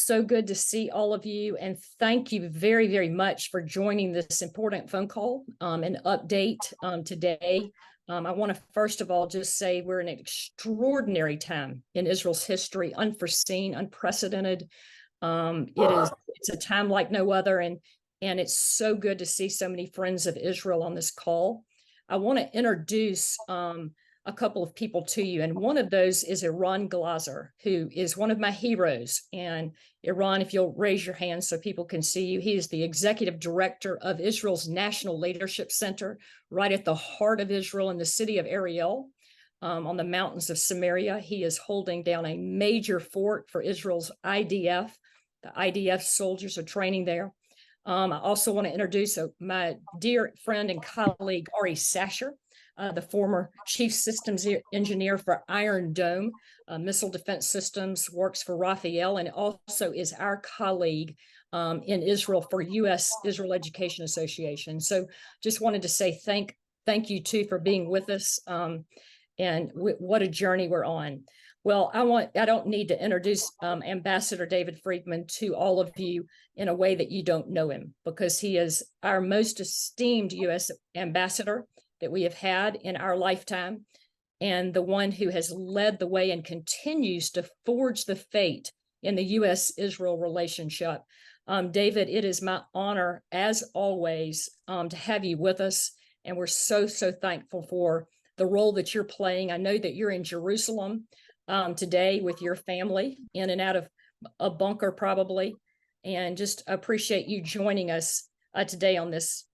so good to see all of you, and thank you very, very much for joining this important phone call and update today. I want to first of all just say we're in an extraordinary time in Israel's history, unforeseen, unprecedented. It's a time like no other, and it's so good to see so many friends of Israel on this call. I want to introduce a couple of people to you, and one of those is Eran Glazer, who is one of my heroes. And Eran, if you'll raise your hand so people can see you, he is the executive director of Israel's National Leadership Center, right at the heart of Israel in the city of Ariel, on the mountains of Samaria. He is holding down a major fort for Israel's IDF. The IDF soldiers are training there. I also want to introduce my dear friend and colleague, Ari Sacher, the former chief systems engineer for Iron Dome Missile Defense Systems, works for Raphael, and also is our colleague in Israel for U.S. Israel Education Association. So just wanted to say thank you too for being with us, and what a journey we're on. Well, I don't need to introduce Ambassador David Friedman to all of you in a way that you don't know him, because he is our most esteemed U.S. ambassador that we have had in our lifetime, and the one who has led the way and continues to forge the fate in the U.S.-Israel relationship. David, it is my honor, as always, to have you with us, and we're so thankful for the role that you're playing. I know that you're in Jerusalem today with your family, in and out of a bunker probably, and just appreciate you joining us today on this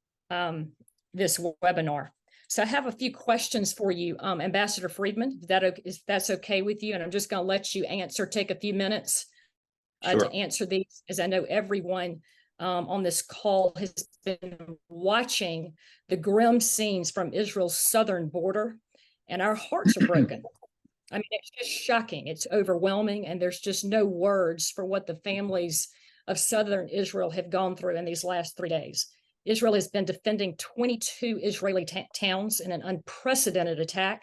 webinar. So I have a few questions for you, Ambassador Friedman, if that's okay with you, and I'm just going to let you take a few minutes to answer these, as I know everyone on this call has been watching the grim scenes from Israel's southern border, and our hearts are broken. I mean, it's just shocking. It's overwhelming, and there's just no words for what the families of southern Israel have gone through in these last 3 days. Israel has been defending 22 Israeli towns in an unprecedented attack,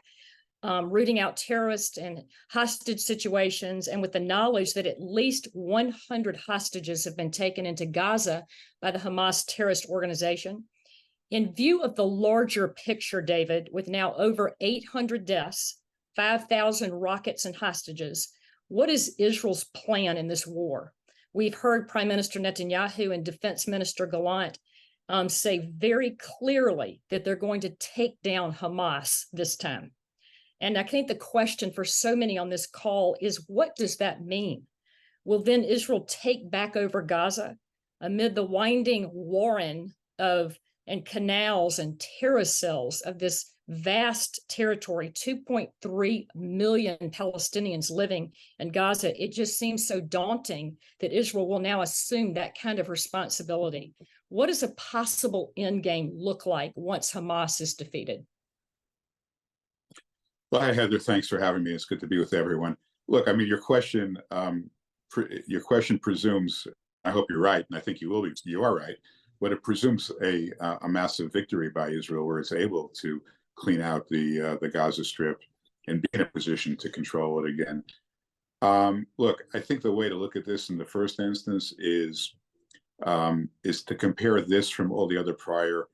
rooting out terrorist and hostage situations, and with the knowledge that at least 100 hostages have been taken into Gaza by the Hamas terrorist organization. In view of the larger picture, David, with now over 800 deaths, 5,000 rockets and hostages, what is Israel's plan in this war? We've heard Prime Minister Netanyahu and Defense Minister Gallant say very clearly that they're going to take down Hamas this time. And I think the question for so many on this call is, what does that mean? Will then Israel take back over Gaza amid the winding warren and canals and terracels of this vast territory, 2.3 million Palestinians living in Gaza? It just seems so daunting that Israel will now assume that kind of responsibility. What does a possible end game look like once Hamas is defeated? Well, hi, Heather. Thanks for having me. It's good to be with everyone. Look, I mean, your question presumes, I hope you're right, and I think you will be, you are right, but it presumes a massive victory by Israel, where it's able to clean out the Gaza Strip and be in a position to control it again. Look, I think the way to look at this in the first instance is to compare this from all the other prior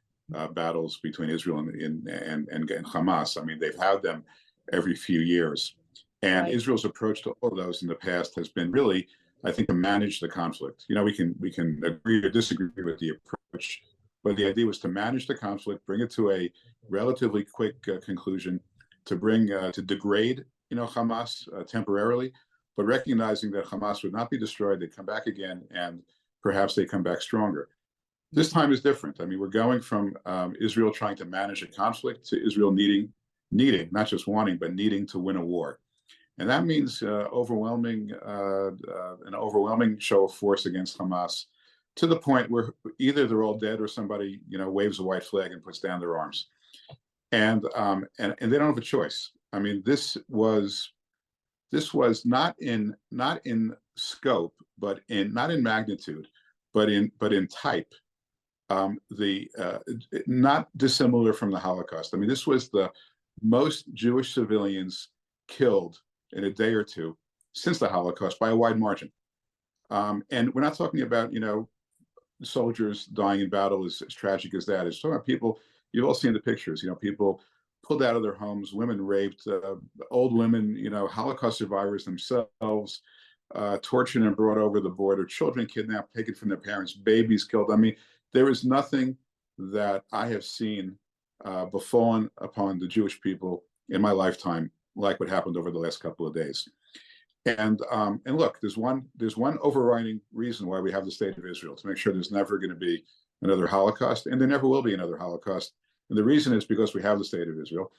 battles between Israel and Hamas. I mean, they've had them every few years, and right. Israel's approach to all of those in the past has been really, I think, to manage the conflict. You know, we can agree or disagree with the approach, but the idea was to manage the conflict, bring it to a relatively quick conclusion, to degrade, Hamas temporarily, but recognizing that Hamas would not be destroyed, they'd come back again, and perhaps they come back stronger. This time is different. I mean, we're going from Israel trying to manage a conflict to Israel needing, not just wanting, but needing to win a war. And that means an overwhelming show of force against Hamas, to the point where either they're all dead or somebody, waves a white flag and puts down their arms. And they don't have a choice. I mean, this was not in scope, but not in magnitude, but in type. Not dissimilar from the Holocaust. I mean, this was the most Jewish civilians killed in a day or two since the Holocaust by a wide margin. And we're not talking about, soldiers dying in battle as tragic as that. It's talking about people, you've all seen the pictures, people pulled out of their homes, women raped, old women, Holocaust survivors themselves, tortured and brought over the border, children kidnapped, taken from their parents, babies killed. I mean, there is nothing that I have seen befallen upon the Jewish people in my lifetime like what happened over the last couple of days. And look, there's one overriding reason why we have the state of Israel, to make sure there's never going to be another Holocaust, and there never will be another Holocaust. And the reason is because we have the state of Israel,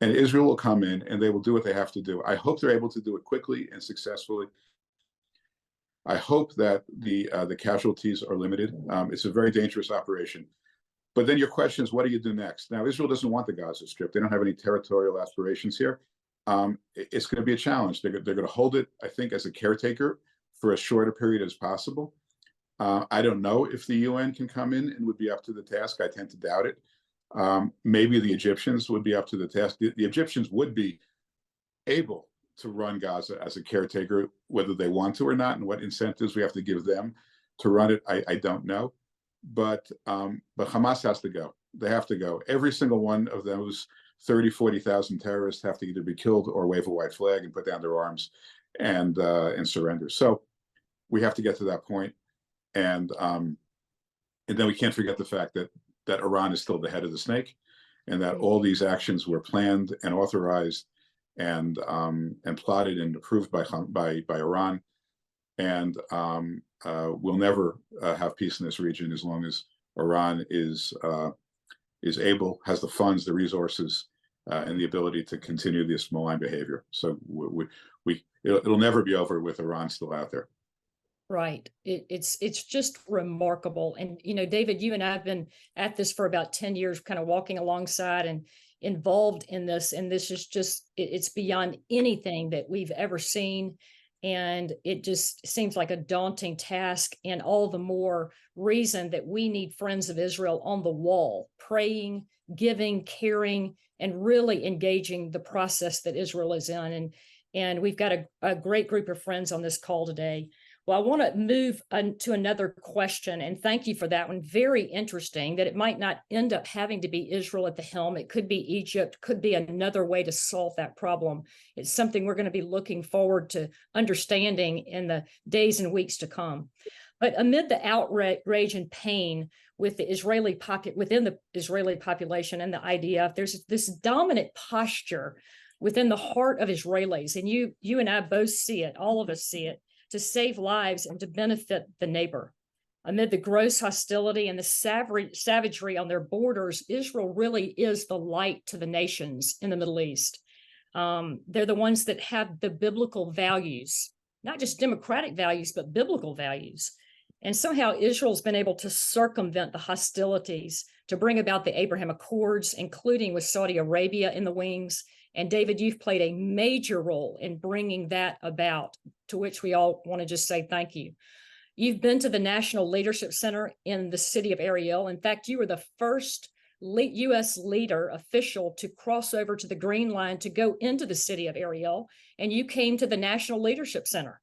and Israel will come in and they will do what they have to do. I hope they're able to do it quickly and successfully. I hope that the casualties are limited. It's a very dangerous operation. But then your question is, what do you do next? Now, Israel doesn't want the Gaza Strip. They don't have any territorial aspirations here. It's going to be a challenge. They're going to hold it, I think, as a caretaker for as short a period as possible. I don't know if the UN can come in and would be up to the task. I tend to doubt it. Maybe the Egyptians would be up to the task. The Egyptians would be able to run Gaza as a caretaker, whether they want to or not, and what incentives we have to give them to run it, I don't know. But Hamas has to go. They have to go. Every single one of those 30, 40,000 terrorists have to either be killed or wave a white flag and put down their arms and surrender. So we have to get to that point. And then we can't forget the fact that Iran is still the head of the snake, and that all these actions were planned and authorized and plotted and approved by Iran. And we'll never have peace in this region as long as Iran is able, has the funds, the resources, and the ability to continue this malign behavior. So it'll never be over with Iran still out there. Right. It's just remarkable. And, David, you and I have been at this for about 10 years, kind of walking alongside and involved in this. And this is just, it's beyond anything that we've ever seen. And it just seems like a daunting task, and all the more reason that we need friends of Israel on the wall, praying, giving, caring, and really engaging the process that Israel is in. And we've got a great group of friends on this call today. Well, I want to move to another question, and thank you for that one. Very interesting that it might not end up having to be Israel at the helm. It could be Egypt, could be another way to solve that problem. It's something we're going to be looking forward to understanding in the days and weeks to come. But amid the outrage and pain with the within the Israeli population and the IDF, there's this dominant posture within the heart of Israelis, and you and I both see it, all of us see it, to save lives and to benefit the neighbor. Amid the gross hostility and the savagery on their borders, Israel really is the light to the nations in the Middle East. They're the ones that have the biblical values, not just democratic values, but biblical values. And somehow Israel's been able to circumvent the hostilities to bring about the Abraham Accords, including with Saudi Arabia in the wings. And David, you've played a major role in bringing that about, to which we all want to just say thank you. You've been to the National Leadership Center in the city of Ariel. In fact, you were the first U.S. leader official to cross over to the Green Line to go into the city of Ariel. And you came to the National Leadership Center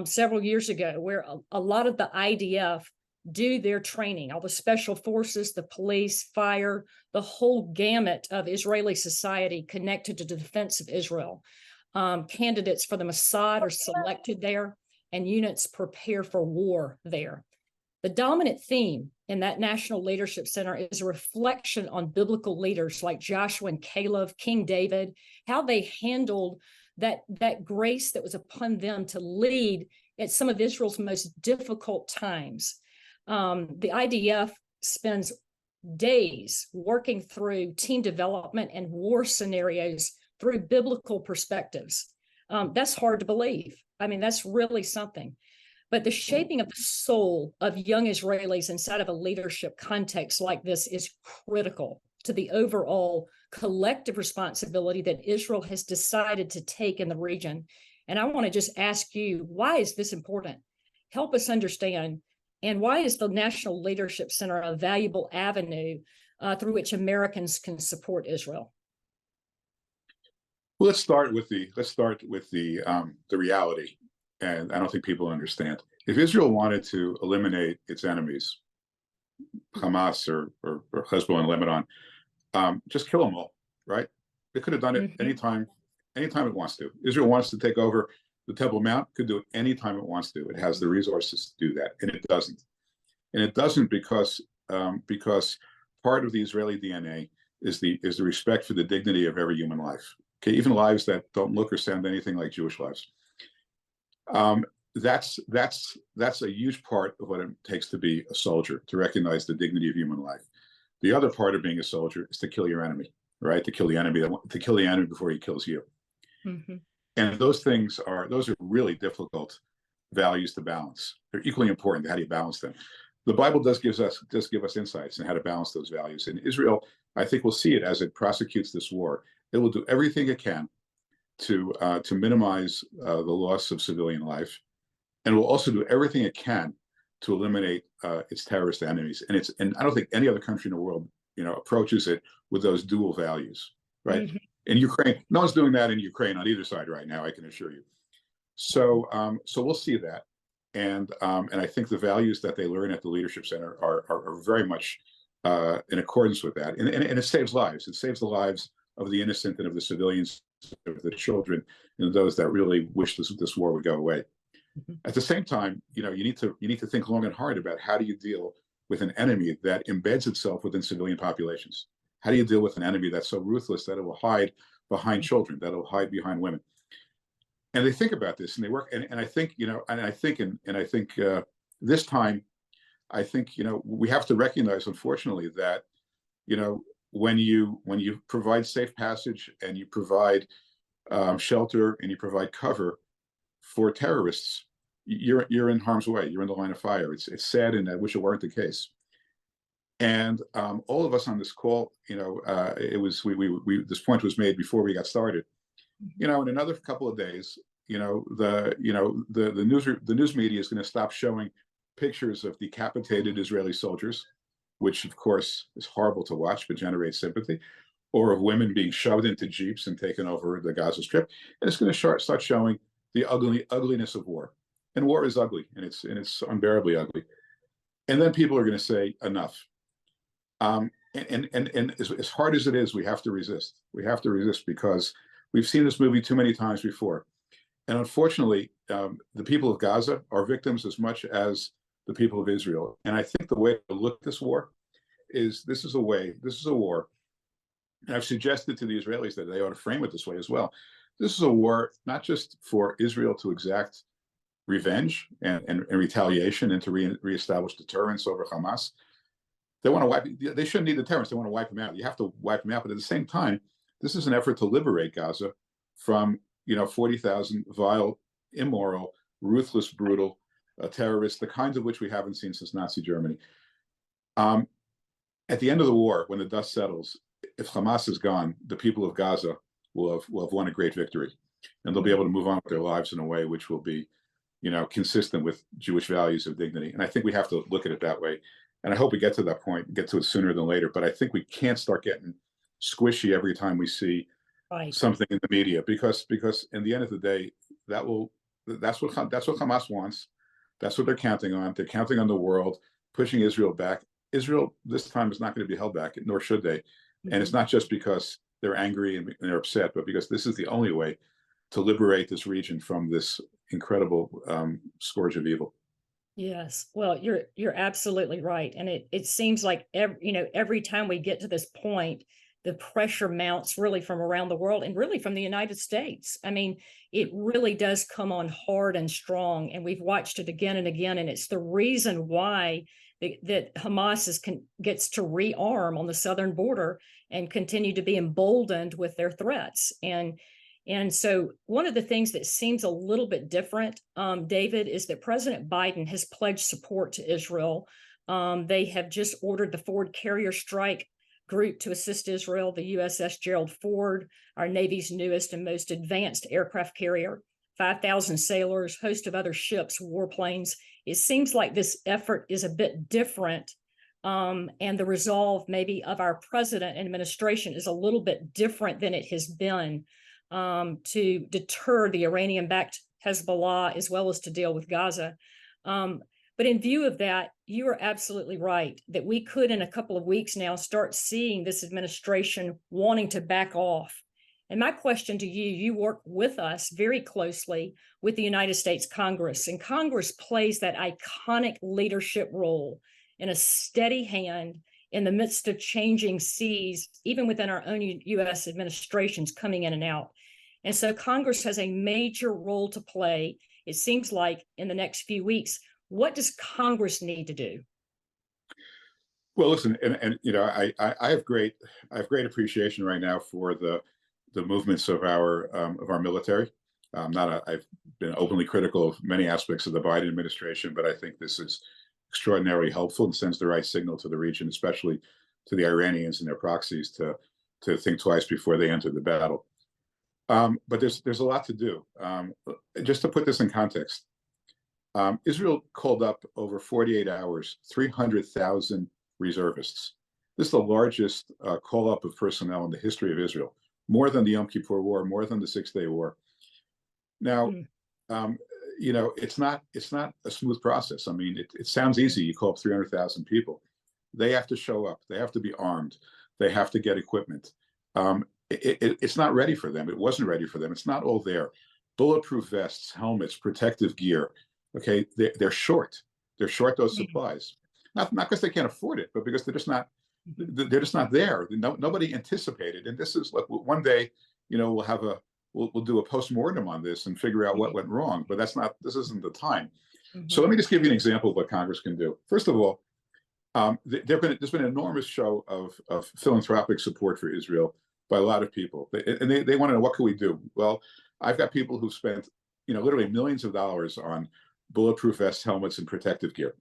several years ago, where a lot of the IDF do their training, all the special forces, the police, fire, the whole gamut of Israeli society connected to the defense of Israel. Candidates for the Mossad are selected there, and units prepare for war there. The dominant theme in that National Leadership Center is a reflection on biblical leaders like Joshua and Caleb, King David, how they handled that grace that was upon them to lead at some of Israel's most difficult times. The IDF spends days working through team development and war scenarios through biblical perspectives. That's hard to believe. I mean, that's really something. But the shaping of the soul of young Israelis inside of a leadership context like this is critical to the overall collective responsibility that Israel has decided to take in the region. And I want to just ask you, why is this important? Help us understand. And why is the National Leadership Center a valuable avenue through which Americans can support Israel? Well, let's start with the reality, and I don't think people understand. If Israel wanted to eliminate its enemies, Hamas or Hezbollah in Lebanon, just kill them all, right? It could have done it anytime it wants to. Israel wants to take over the Temple Mount, could do it anytime it wants to. It has the resources to do that, and it doesn't. And it doesn't because part of the Israeli DNA is the respect for the dignity of every human life. Okay, even lives that don't look or sound anything like Jewish lives. That's a huge part of what it takes to be a soldier, to recognize the dignity of human life. The other part of being a soldier is to kill your enemy, right? To kill the enemy before he kills you. Mm-hmm. And those are really difficult values to balance. They're equally important. How do you balance them? The Bible does give us insights on how to balance those values. And Israel, I think, will see it as it prosecutes this war. It will do everything it can to minimize the loss of civilian life, and will also do everything it can to eliminate its terrorist enemies. And I don't think any other country in the world, approaches it with those dual values, right? Mm-hmm. In Ukraine, no one's doing that in Ukraine on either side right now, I can assure you. So we'll see that. And I think the values that they learn at the Leadership Center are very much in accordance with that. And it saves lives. It saves the lives of the innocent and of the civilians, of the children, and those that really wish this war would go away. Mm-hmm. At the same time, you need to think long and hard about how do you deal with an enemy that embeds itself within civilian populations. How do you deal with an enemy that's so ruthless that it will hide behind children, that it will hide behind women? And they think about this, and they work. And I think this time, I think we have to recognize, unfortunately, that when you provide safe passage and you provide shelter and you provide cover for terrorists, you're in harm's way. You're in the line of fire. It's sad, and I wish it weren't the case. And all of us on this call, this point was made before we got started. In another couple of days, the news media is going to stop showing pictures of decapitated Israeli soldiers, which of course is horrible to watch but generates sympathy, or of women being shoved into jeeps and taken over the Gaza Strip. And it's going to start showing the ugliness of war. And war is ugly, and it's unbearably ugly. And then people are going to say enough. And as hard as it is, we have to resist. We have to resist because we've seen this movie too many times before. And unfortunately, the people of Gaza are victims as much as the people of Israel. And I think the way to look at this war is this is a war. And I've suggested to the Israelis that they ought to frame it this way as well. This is a war not just for Israel to exact revenge and retaliation and to reestablish deterrence over Hamas. They shouldn't need deterrence. They want to wipe them out. You have to wipe them out. But at the same time, this is an effort to liberate Gaza from 40,000 vile, immoral, ruthless, brutal terrorists, the kinds of which we haven't seen since Nazi Germany. At the end of the war, when the dust settles, if Hamas is gone, the people of Gaza will have won a great victory, and they'll be able to move on with their lives in a way which will be, consistent with Jewish values of dignity. And I think we have to look at it that way. And I hope we get to that point, get to it sooner than later. But I think we can't start getting squishy every time we see something in the media, because in the end of the day, that's what Hamas wants. That's what they're counting on. They're counting on the world pushing Israel back. Israel this time is not going to be held back, nor should they. Mm-hmm. And it's not just because they're angry and they're upset, but because this is the only way to liberate this region from this incredible scourge of evil. Yes, well, you're absolutely right, and it seems like every time we get to this point, the pressure mounts really from around the world and really from the United States. I mean, it really does come on hard and strong, and we've watched it again and again, and it's the reason why that Hamas gets to rearm on the southern border and continue to be emboldened with their threats. And so one of the things that seems a little bit different, David, is that President Biden has pledged support to Israel. They have just ordered the Ford Carrier Strike Group to assist Israel, the USS Gerald Ford, our Navy's newest and most advanced aircraft carrier, 5,000 sailors, host of other ships, warplanes. It seems like this effort is a bit different, and the resolve maybe of our president and administration is a little bit different than it has been to deter the Iranian-backed Hezbollah, as well as to deal with Gaza. But in view of that, you are absolutely right that we could, in a couple of weeks now, start seeing this administration wanting to back off. And my question to you, you work with us very closely with the United States Congress, and Congress plays that iconic leadership role in a steady hand in the midst of changing seas, even within our own U.S. administrations coming in and out. And so Congress has a major role to play, it seems like, in the next few weeks. What does Congress need to do? Well, listen, and you know, I have great appreciation right now for the movements of our military. I've been openly critical of many aspects of the Biden administration, but I think this is extraordinarily helpful and sends the right signal to the region, especially to the Iranians and their proxies, to think twice before they enter the battle. But there's a lot to do. Just to put this in context, Israel called up over 48 hours, 300,000 reservists. This is the largest call up of personnel in the history of Israel, more than the Yom Kippur War, more than the Six-Day War. Now, you know, it's not a smooth process. I mean, it sounds easy. You call up 300,000 people. They have to show up. They have to be armed. They have to get equipment. It's not ready for them. It wasn't ready for them. It's not all there. Bulletproof vests, helmets, protective gear. Okay, they're short. They're short those supplies. Not because they can't afford it, but because they're just not there. Nobody anticipated. And this is like one day, you know, we'll do a postmortem on this and figure out what went wrong. But this isn't the time. So let me just give you an example of what Congress can do. First of all, there's been an enormous show of philanthropic support for Israel by a lot of people, and they want to know, what can we do? Well, I've got people who've spent, you know, literally millions of dollars on bulletproof vests, helmets, and protective gear.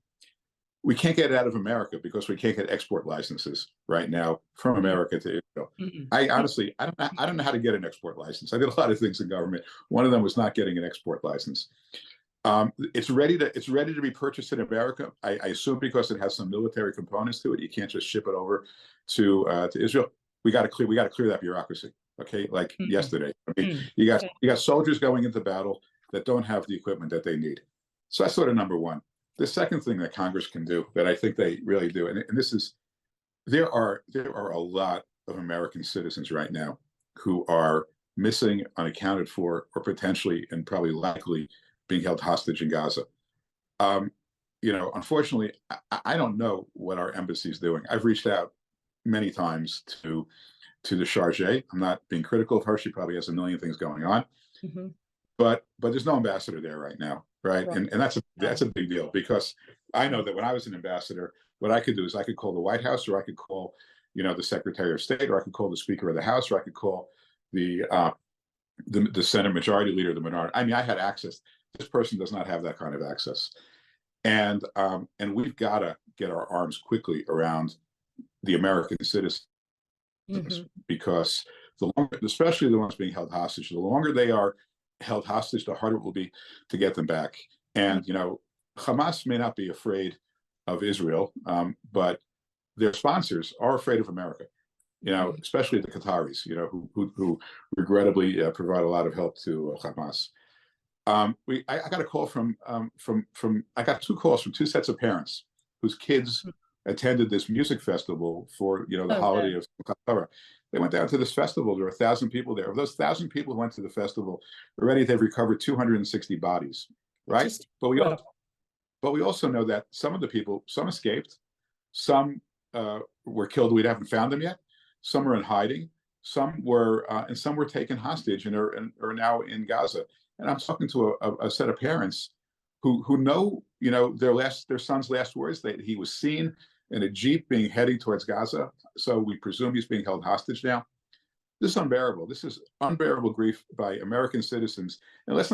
We can't get it out of America because we can't get export licenses right now from America to Israel. I honestly, I don't know how to get an export license. I did a lot of things in government. One of them was not getting an export license. It's ready to be purchased in America. I assume because it has some military components to it, you can't just ship it over to Israel. We got to clear that bureaucracy. Okay, like yesterday. I mean, you got soldiers going into battle that don't have the equipment that they need. So that's sort of number one. The second thing that Congress can do, that I think they really do, and this is, there are a lot of American citizens right now who are missing, unaccounted for, or potentially and probably likely being held hostage in Gaza. You know, unfortunately, I don't know what our embassy is doing. I've reached out many times to the Charge. I'm not being critical of her. She probably has a million things going on. But there's no ambassador there right now, right? And that's a big deal, because I know that when I was an ambassador, what I could do is I could call the White House, or I could call, you know, the Secretary of State, or I could call the Speaker of the House, or I could call the Senate Majority Leader, the minority. I mean, I had access. This person does not have that kind of access, and we've got to get our arms quickly around the American citizens, because the longer, especially the ones being held hostage, the longer they are held hostage, the harder it will be to get them back. And you know, Hamas may not be afraid of Israel, but their sponsors are afraid of America. You know, especially the Qataris, you know, who regrettably provide a lot of help to Hamas. I got a call I got two calls from two sets of parents whose kids attended this music festival for, you know, the holiday of Sacher. They went down to this festival. There were 1,000 people there. Of those 1,000 people who went to the festival, already they've recovered 260 bodies, right? But we also know that some of the people, some escaped, some were killed. We haven't found them yet. Some are in hiding. Some were and some were taken hostage and are now in Gaza. And I'm talking to a set of parents who know, you know, their son's last words, that he was seen in a Jeep heading towards Gaza. So we presume he's being held hostage now. This is unbearable. This is unbearable grief by American citizens. And let's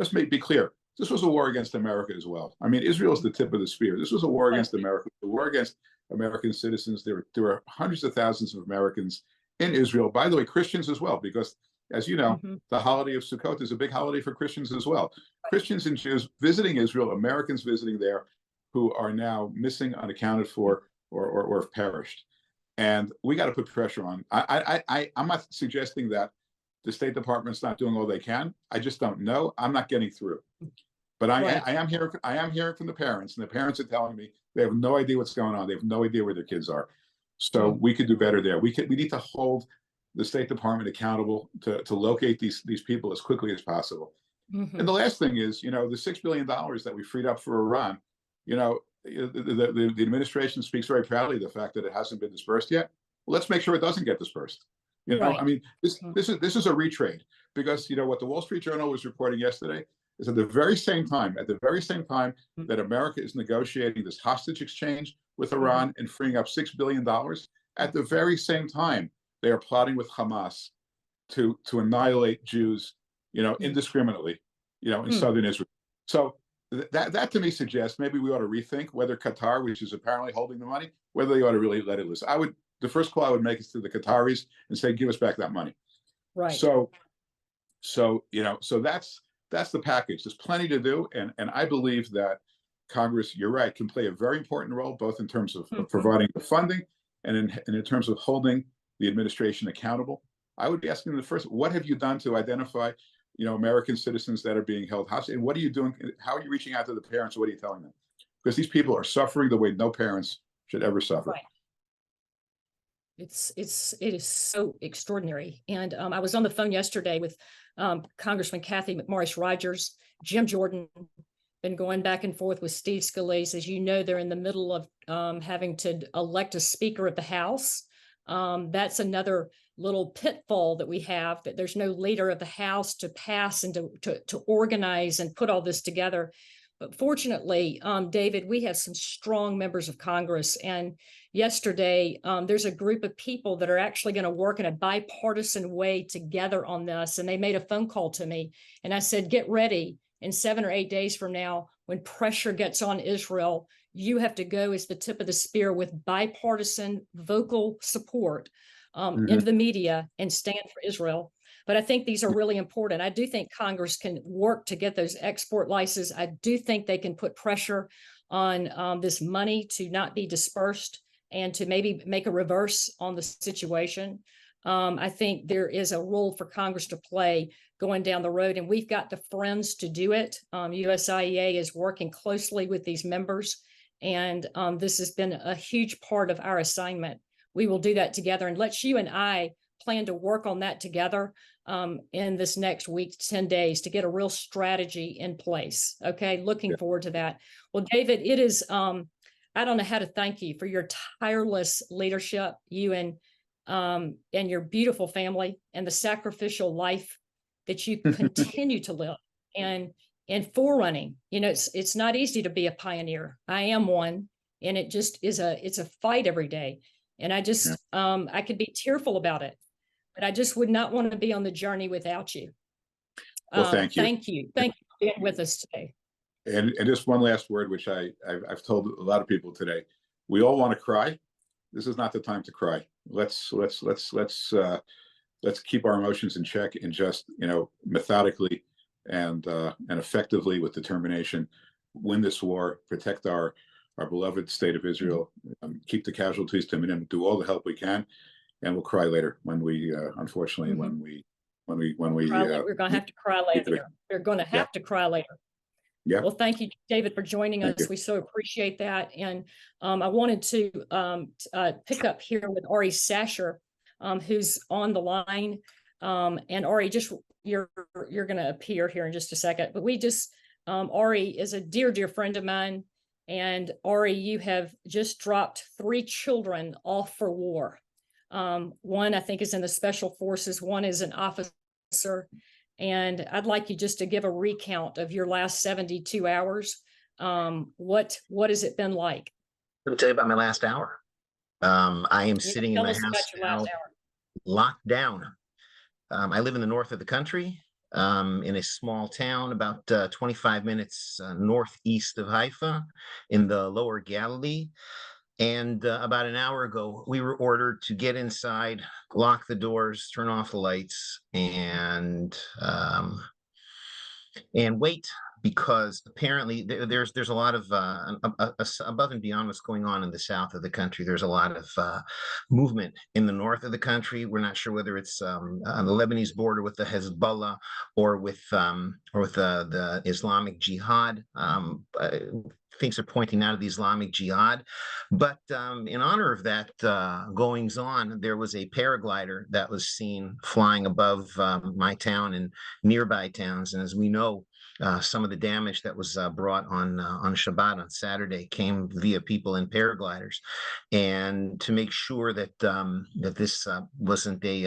be clear. This was a war against America as well. I mean, Israel is the tip of the spear. This was a war against America, a war against American citizens. There were hundreds of thousands of Americans in Israel. By the way, Christians as well, because as you know, the holiday of Sukkot is a big holiday for Christians as well. Christians and Jews visiting Israel, Americans visiting there, who are now missing, unaccounted for, or have perished. And we got to put pressure on. I'm not suggesting that the State Department's not doing all they can. I just don't know. I'm not getting through. But Right. I am hearing from the parents, and the parents are telling me they have no idea what's going on. They have no idea where their kids are. So Mm. we could do better there. We need to hold the State Department accountable to locate these people as quickly as possible. And Mhm. the last thing is, the $6 billion that we freed up for Iran, the administration speaks very proudly of the fact that it hasn't been dispersed yet. Well, let's make sure it doesn't get dispersed. I Right. mean, Mm. this is a retrade, because what the Wall Street Journal was reporting yesterday is at the very same time Mm. that America is negotiating this hostage exchange with Mhm. Iran and freeing up $6 billion, at the very same time they are plotting with Hamas to annihilate Jews, Mm. indiscriminately, in Mm. southern Israel. So that to me suggests maybe we ought to rethink whether Qatar, which is apparently holding the money, whether they ought to really let it loose. The first call I would make is to the Qataris and say, give us back that money. Right. So so that's the package. There's plenty to do, and I believe that Congress, you're right, can play a very important role, both in terms of Mhm. providing the funding and in terms of holding the administration accountable. I would be asking them first, what have you done to identify, American citizens that are being held hostage, and what are you doing? How are you reaching out to the parents? What are you telling them? Because these people are suffering the way no parents should ever suffer. Right. It is so extraordinary. And I was on the phone yesterday with Congressman Kathy McMorris Rogers, Jim Jordan, been going back and forth with Steve Scalise. As you know, they're in the middle of having to elect a Speaker of the House. That's another little pitfall that we have, that there's no leader of the House to pass and to organize and put all this together. But fortunately, David, we have some strong members of Congress. And yesterday, there's a group of people that are actually going to work in a bipartisan way together on this. And they made a phone call to me. And I said, get ready. In 7 or 8 days from now, when pressure gets on Israel, you have to go as the tip of the spear with bipartisan vocal support Mhm. into the media and stand for Israel. But I think these are really important. I do think Congress can work to get those export licenses. I do think they can put pressure on this money to not be dispersed and to maybe make a reverse on the situation. I think there is a role for Congress to play going down the road, and we've got the friends to do it. USIEA is working closely with these members, and this has been a huge part of our assignment. We will do that together, and let's you and I plan to work on that together in this next week, 10 days, to get a real strategy in place. Okay, looking Yeah. forward to that. Well, David, it is, I don't know how to thank you for your tireless leadership, you and your beautiful family, and the sacrificial life that you continue to live, and forerunning. It's not easy to be a pioneer. I am one, and it just is it's a fight every day. And I Yeah. just I could be tearful about it, but I just would not want to be on the journey without you. Well, thank you. Thank you. Thank you for being with us today. And just one last word, which I've told a lot of people today. We all want to cry. This is not the time to cry. Let's keep our emotions in check, and just methodically and effectively, with determination, win this war, protect our beloved state of Israel, keep the casualties to a minimum, do all the help we can, and we'll cry later when we unfortunately when we We're going to have to cry later. We're going to yeah, have to cry later. yeah. Well, thank you, David, for joining Thank us. you. We so appreciate that. And I wanted to pick up here with Ari Sacher, who's on the line. And Ari, just you're going to appear here in just a second. But Ari is a dear friend of mine. And Ari, you have just dropped 3 children off for war. One, I think, is in the special forces. One is an officer. And I'd like you just to give a recount of your last 72 hours. What has it been like? Let me tell you about my last hour. I am sitting in my house now, locked down. I live in the north of the country, in a small town about 25 minutes northeast of Haifa, in the lower Galilee. And about an hour ago, we were ordered to get inside, lock the doors, turn off the lights, and wait because apparently there's a lot of above and beyond what's going on in the south of the country. There's a lot of movement in the north of the country. We're not sure whether it's on the Lebanese border with the Hezbollah or with the Islamic Jihad. Things are pointing out of the Islamic Jihad. But in honor of that goings on, there was a paraglider that was seen flying above my town and nearby towns. And as we know, some of the damage that was brought on Shabbat on Saturday came via people in paragliders. And to make sure that that this wasn't a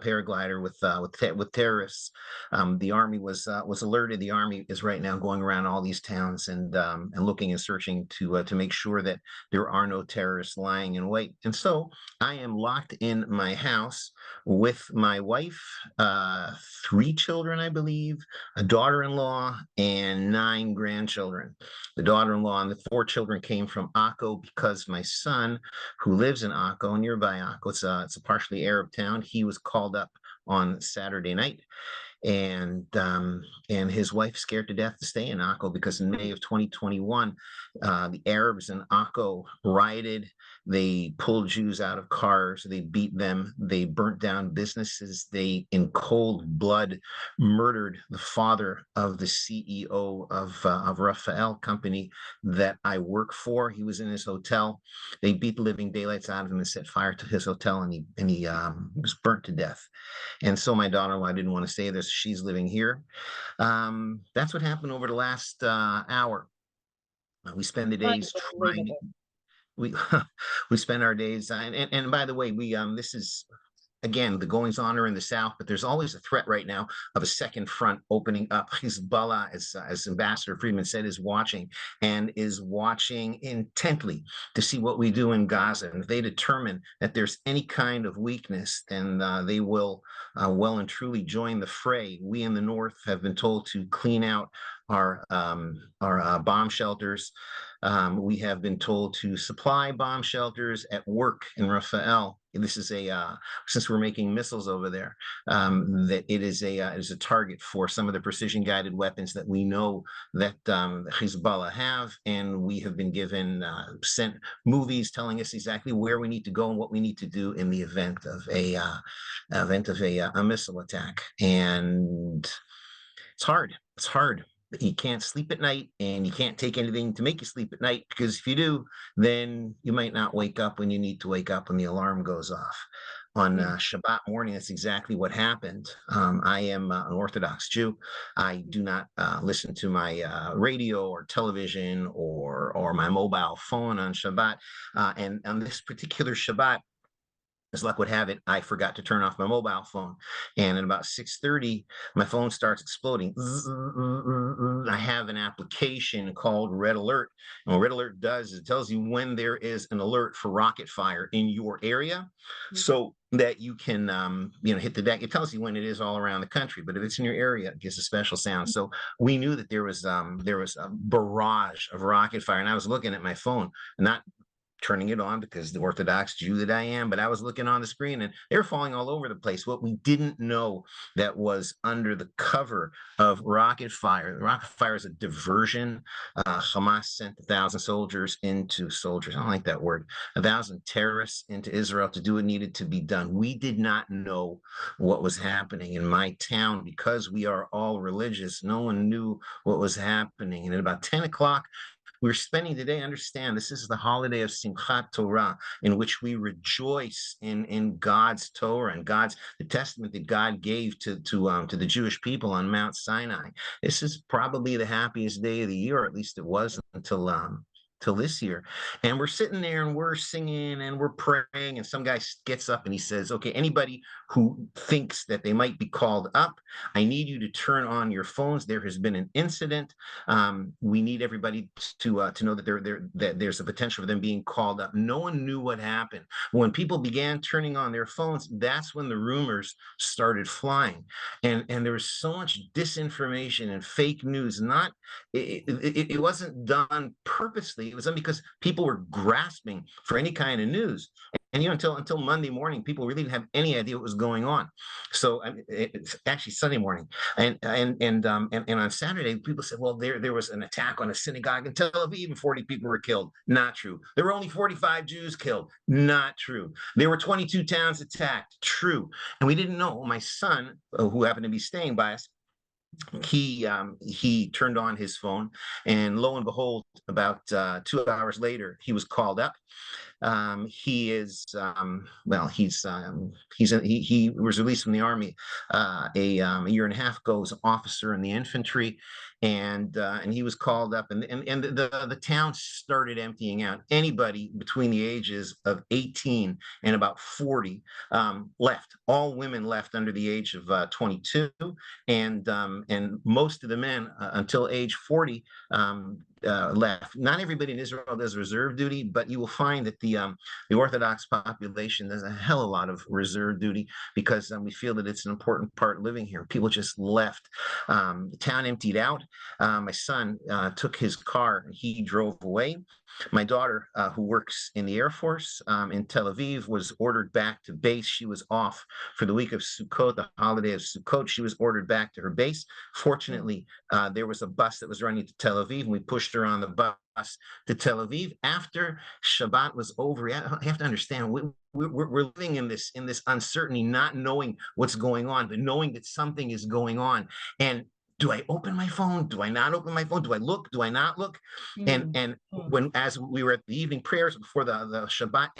paraglider with terrorists, the Army was alerted. The Army is right now going around all these towns and looking and searching to make sure that there are no terrorists lying in wait. And so I am locked in my house with my wife, 3 children, I believe, a daughter-in-law, and 9 grandchildren. The daughter-in-law and the 4 children came from Akko because my son, who lives in Akko, nearby Akko, it's a partially Arab town, he was called up on Saturday night. And his wife scared to death to stay in Akko because in May of 2021, the Arabs in Akko rioted. They pulled Jews out of cars. They beat them. They burnt down businesses. They, in cold blood, murdered the father of the CEO of Rafael company that I work for. He was in his hotel. They beat the living daylights out of him and set fire to his hotel, and he was burnt to death. And so my daughter-in-law didn't want to stay there. So she's living here. That's what happened over the last hour. We spend the days trying. We we spend our days, and by the way, we this is again, the goings on are in the south, but there's always a threat right now of a second front opening up. Hezbollah, as Ambassador Friedman said, is watching intently to see what we do in Gaza. And if they determine that there's any kind of weakness, then they will well and truly join the fray. We in the north have been told to clean out our bomb shelters. We have been told to supply bomb shelters at work in Rafael. This is since we're making missiles over there, that it is a target for some of the precision guided weapons that we know that Hezbollah have, and we have been sent movies telling us exactly where we need to go and what we need to do in the event of a missile attack. And it's hard. It's hard. You can't sleep at night, and you can't take anything to make you sleep at night, because if you do, then you might not wake up when you need to wake up when the alarm goes off. On Shabbat morning, that's exactly what happened. I am an Orthodox Jew. I do not listen to my radio or television or my mobile phone on Shabbat. And on this particular Shabbat, as luck would have it, I forgot to turn off my mobile phone. And at about 6:30, my phone starts exploding. I have an application called Red Alert. And what Red Alert does is it tells you when there is an alert for rocket fire in your area, so that you can hit the deck. It tells you when it is all around the country, but if it's in your area, it gives a special sound. So we knew that there was a barrage of rocket fire. And I was looking at my phone, not turning it on because the Orthodox Jew that I am, but I was looking on the screen and they were falling all over the place. What we didn't know that was under the cover of rocket fire. Rocket fire is a diversion. Hamas sent 1,000 soldiers, I don't like that word, 1,000 terrorists into Israel to do what needed to be done. We did not know what was happening in my town because we are all religious. No one knew what was happening. And at about 10 o'clock, we're spending today, understand, this is the holiday of Simchat Torah, in which we rejoice in God's Torah and the testament that God gave to the Jewish people on Mount Sinai. This is probably the happiest day of the year, or at least it was until this year. And we're sitting there and we're singing and we're praying, and some guy gets up and he says, okay, anybody who thinks that they might be called up, I need you to turn on your phones. There has been an incident. We need everybody to know that there's a potential for them being called up. No one knew what happened. When people began turning on their phones, that's when the rumors started flying. And there was so much disinformation and fake news. It wasn't done purposely. It was done because people were grasping for any kind of news. And until Monday morning, people really didn't have any idea what was going on. So it's actually Sunday morning, and on Saturday, people said, well, there was an attack on a synagogue in Tel Aviv, and 40 people were killed. Not true. There were only 45 Jews killed. Not true. There were 22 towns attacked. True. And we didn't know. My son, who happened to be staying by us, he turned on his phone, and lo and behold, about 2 hours later, he was called up. He was released from the army a year and a half ago as an officer in the infantry, and he was called up, and the town started emptying out. Anybody between the ages of 18 and about 40 left. All women left under the age of 22, and most of the men until age 40 left. Not everybody in Israel does reserve duty, but you will find that the Orthodox population does a hell of a lot of reserve duty, because we feel that it's an important part living here. People just left. The town emptied out. My son took his car and he drove away. My daughter, who works in the Air Force in Tel Aviv, was ordered back to base. She was off for the week of Sukkot, the holiday of Sukkot. She was ordered back to her base. Fortunately, there was a bus that was running to Tel Aviv, and we pushed her on the bus to Tel Aviv. After Shabbat was over, you have to understand, we're living in this uncertainty, not knowing what's going on, but knowing that something is going on. And do I open my phone? Do I not open my phone? Do I look? Do I not look? And as we were at the evening prayers before the Shabbat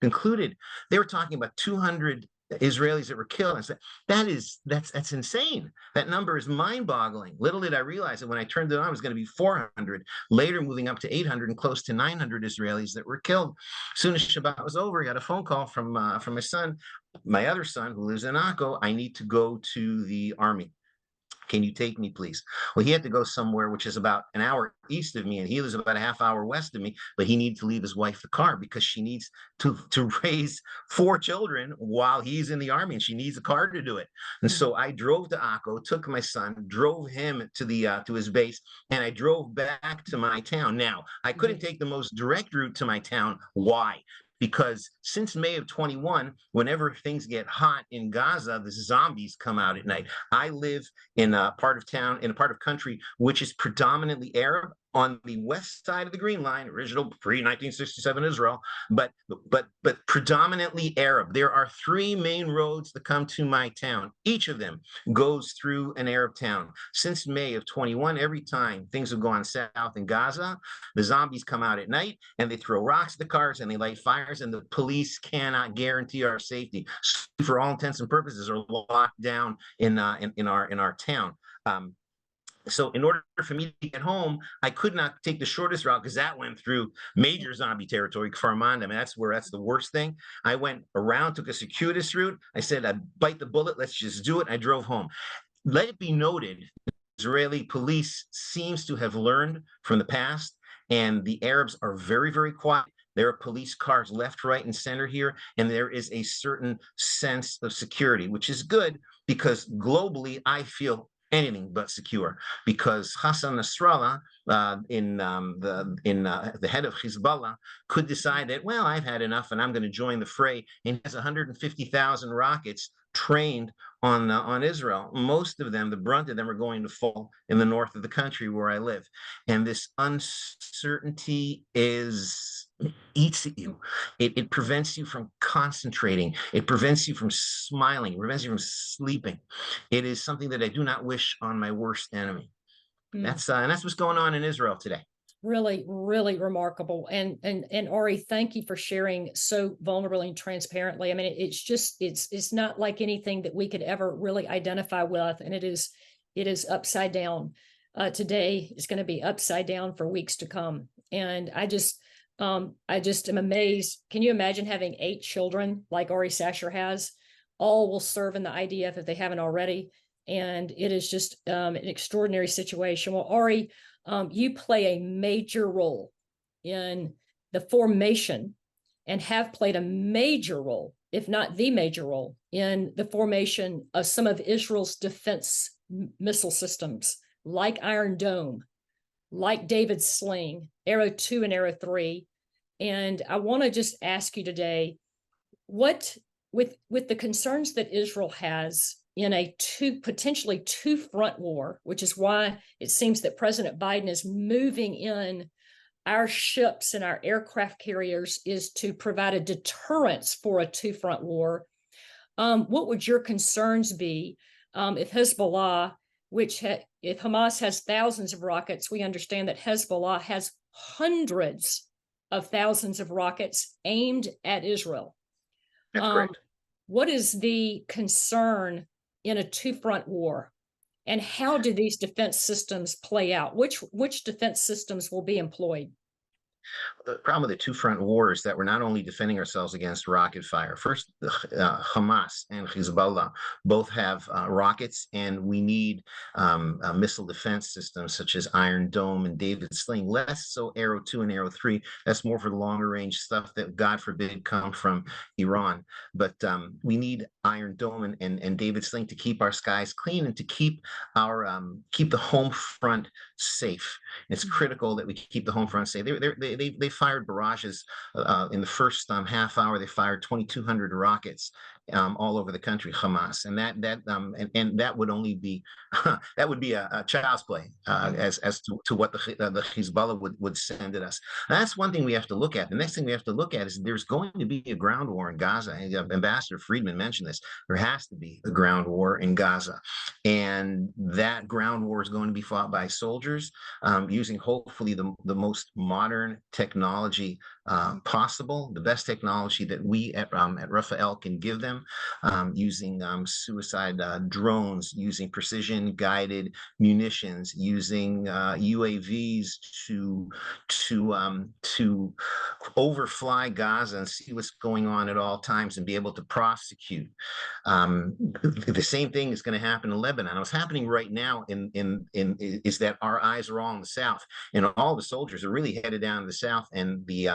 concluded, they were talking about 200 Israelis that were killed. I said, that's insane. That number is mind-boggling. Little did I realize that when I turned it on, it was going to be 400. Later, moving up to 800 and close to 900 Israelis that were killed. As soon as Shabbat was over, I got a phone call from my son, my other son, who lives in Akko. I need to go to the army. Can you take me, please? Well, he had to go somewhere which is about an hour east of me, and he lives about a half hour west of me, but he needed to leave his wife the car because she needs to raise 4 children while he's in the army, and she needs a car to do it. And so I drove to Akko, took my son, drove him to his base, and I drove back to my town. Now, I couldn't take the most direct route to my town. Why? Because since May of 21, whenever things get hot in Gaza, the zombies come out at night. I live in a part of country which is predominantly Arab on the west side of the Green Line, original pre-1967 Israel, but predominantly Arab. There are 3 main roads that come to my town. Each of them goes through an Arab town. Since May of 21, every time things have gone south in Gaza, the zombies come out at night and they throw rocks at the cars and they light fires, and the police cannot guarantee our safety. So for all intents and purposes, are locked down in our town. So in order for me to get home, I could not take the shortest route because that went through major zombie territory, Kfar Manda. I mean, that's the worst thing. I went around, took a circuitous route. I said, I bite the bullet. Let's just do it. I drove home. Let it be noted, Israeli police seems to have learned from the past, and the Arabs are very, very quiet. There are police cars left, right, and center here, and there is a certain sense of security, which is good because globally, I feel anything but secure, because Hassan Nasrallah, the head of Hezbollah, could decide that, well, I've had enough and I'm going to join the fray, and he has 150,000 rockets trained on Israel. Most of them, the brunt of them, are going to fall in the north of the country where I live, and this uncertainty eats at you. It prevents you from concentrating. It prevents you from smiling. It prevents you from sleeping. It is something that I do not wish on my worst enemy. And that's what's going on in Israel today. Really, really remarkable. And Ari, thank you for sharing so vulnerably and transparently. I mean, it's not like anything that we could ever really identify with, and it is upside down. Today is going to be upside down for weeks to come. And I just am amazed. Can you imagine having 8 children like Ari Sacher has? All will serve in the IDF if they haven't already. And it is just an extraordinary situation. Well, Ari, you play a major role in the formation and have played a major role, if not the major role, in the formation of some of Israel's defense missile systems, like Iron Dome, like David's Sling, Arrow 2 and Arrow 3, And I want to just ask you today, what, with the concerns that Israel has in a potentially two-front war, which is why it seems that President Biden is moving in our ships and our aircraft carriers, is to provide a deterrence for a two-front war. What would your concerns be if Hezbollah, if Hamas has thousands of rockets, we understand that Hezbollah has hundreds of thousands of rockets aimed at Israel. That's correct. What is the concern in a two-front war? And how do these defense systems play out? Which defense systems will be employed? The problem with the two-front war is that we're not only defending ourselves against rocket fire. First, Hamas and Hezbollah both have rockets, and we need missile defense systems such as Iron Dome and David Sling. Less so Arrow 2 and Arrow 3. That's more for the longer range stuff that, God forbid, come from Iran. But we need Iron Dome and David Sling to keep our skies clean and to keep keep the home front safe. It's critical that we keep the home front safe. They fired barrages in the first half hour. They fired 2,200 rockets all over the country, Hamas, and that would only be that would be a child's play as to what the Hezbollah would send at us. And that's one thing we have to look at. The next thing we have to look at is there's going to be a ground war in Gaza. Ambassador Friedman mentioned this. There has to be a ground war in Gaza, and that ground war is going to be fought by soldiers using hopefully the most modern technology possible, the best technology that we at Rafael can give them, using suicide drones, using precision guided munitions, using UAVs to overfly Gaza and see what's going on at all times and be able to prosecute. The same thing is going to happen in Lebanon. What's happening right now is that our eyes are all in the south, and all the soldiers are really headed down to the south, and the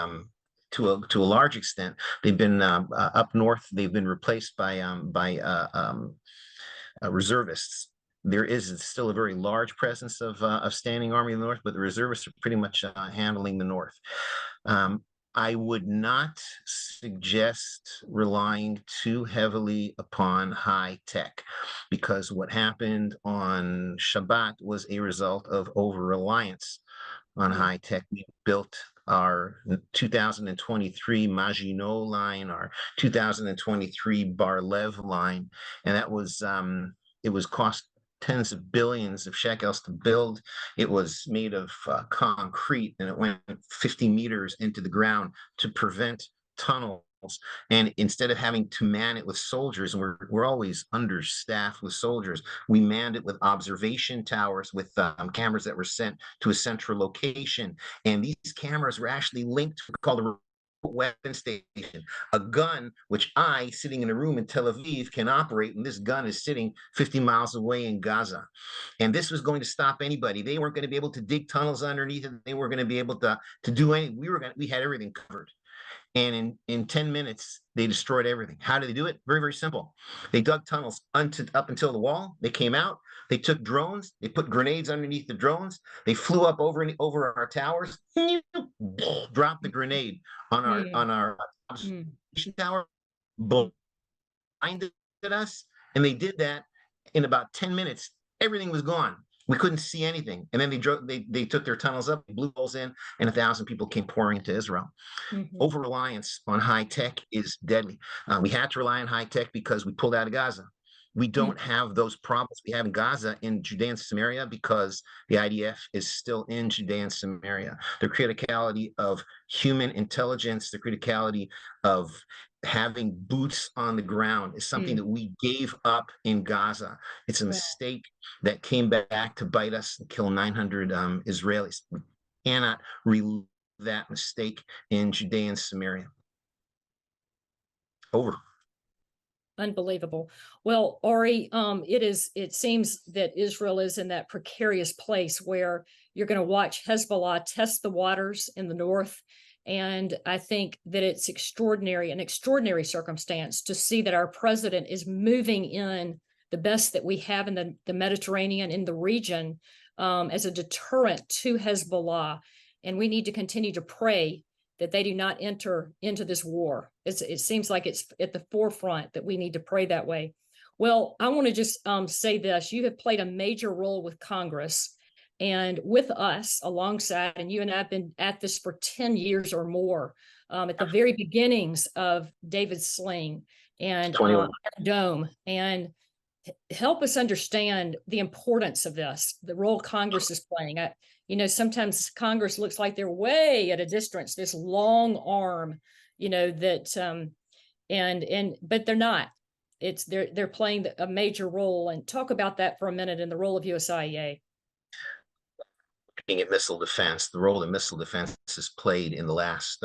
to a large extent, they've been up north. They've been replaced by reservists. There is still a very large presence of standing army in the north, but the reservists are pretty much handling the north. I would not suggest relying too heavily upon high tech, because what happened on Shabbat was a result of over-reliance on high tech. We built our 2023 Maginot line, our 2023 Bar-Lev line, and that was it was cost tens of billions of shekels to build. It was made of concrete, and it went 50 meters into the ground to prevent tunnels. And instead of having to man it with soldiers, and we're always understaffed with soldiers, we manned it with observation towers with cameras that were sent to a central location. And these cameras were actually linked to called a weapon station, a gun which I, sitting in a room in Tel Aviv, can operate, and this gun is sitting 50 miles away in Gaza. And this was going to stop anybody. They weren't going to be able to dig tunnels underneath it. They weren't going to be able to do anything. We had everything covered. And in 10 minutes, they destroyed everything. How did they do it? Very, very simple. They dug tunnels up until the wall. They came out. They took drones. They put grenades underneath the drones. They flew up over our towers, dropped the grenade on our observation tower, blinded us, and they did that in about 10 minutes. Everything was gone. We couldn't see anything. And then they took their tunnels up, blew holes in, and 1,000 people came pouring into Israel. Over-reliance on high tech is deadly. We had to rely on high tech because we pulled out of Gaza. We don't have those problems we have in Gaza in Judea and Samaria because the IDF is still in Judea and Samaria. The criticality of human intelligence, the criticality of having boots on the ground is something that we gave up in Gaza. It's a mistake that came back to bite us and kill 900 Israelis. We cannot relive that mistake in Judea and Samaria. Over. Unbelievable. Well, Ari, it seems that Israel is in that precarious place where you're going to watch Hezbollah test the waters in the north. And I think that it's an extraordinary circumstance to see that our president is moving in the best that we have in the Mediterranean, in the region, as a deterrent to Hezbollah. And we need to continue to pray that they do not enter into this war. It seems like it's at the forefront that we need to pray that way. Well, I want to just say this. You have played a major role with Congress and with us alongside, and you and I have been at this for 10 years or more, at the very beginnings of David's Sling and Dome, and help us understand the importance of this, the role Congress is playing. Sometimes Congress looks like they're way at a distance, this long arm, that, but they're not. They're playing a major role. And talk about that for a minute and the role of USIEA. Looking at missile defense, the role that missile defense has played in the last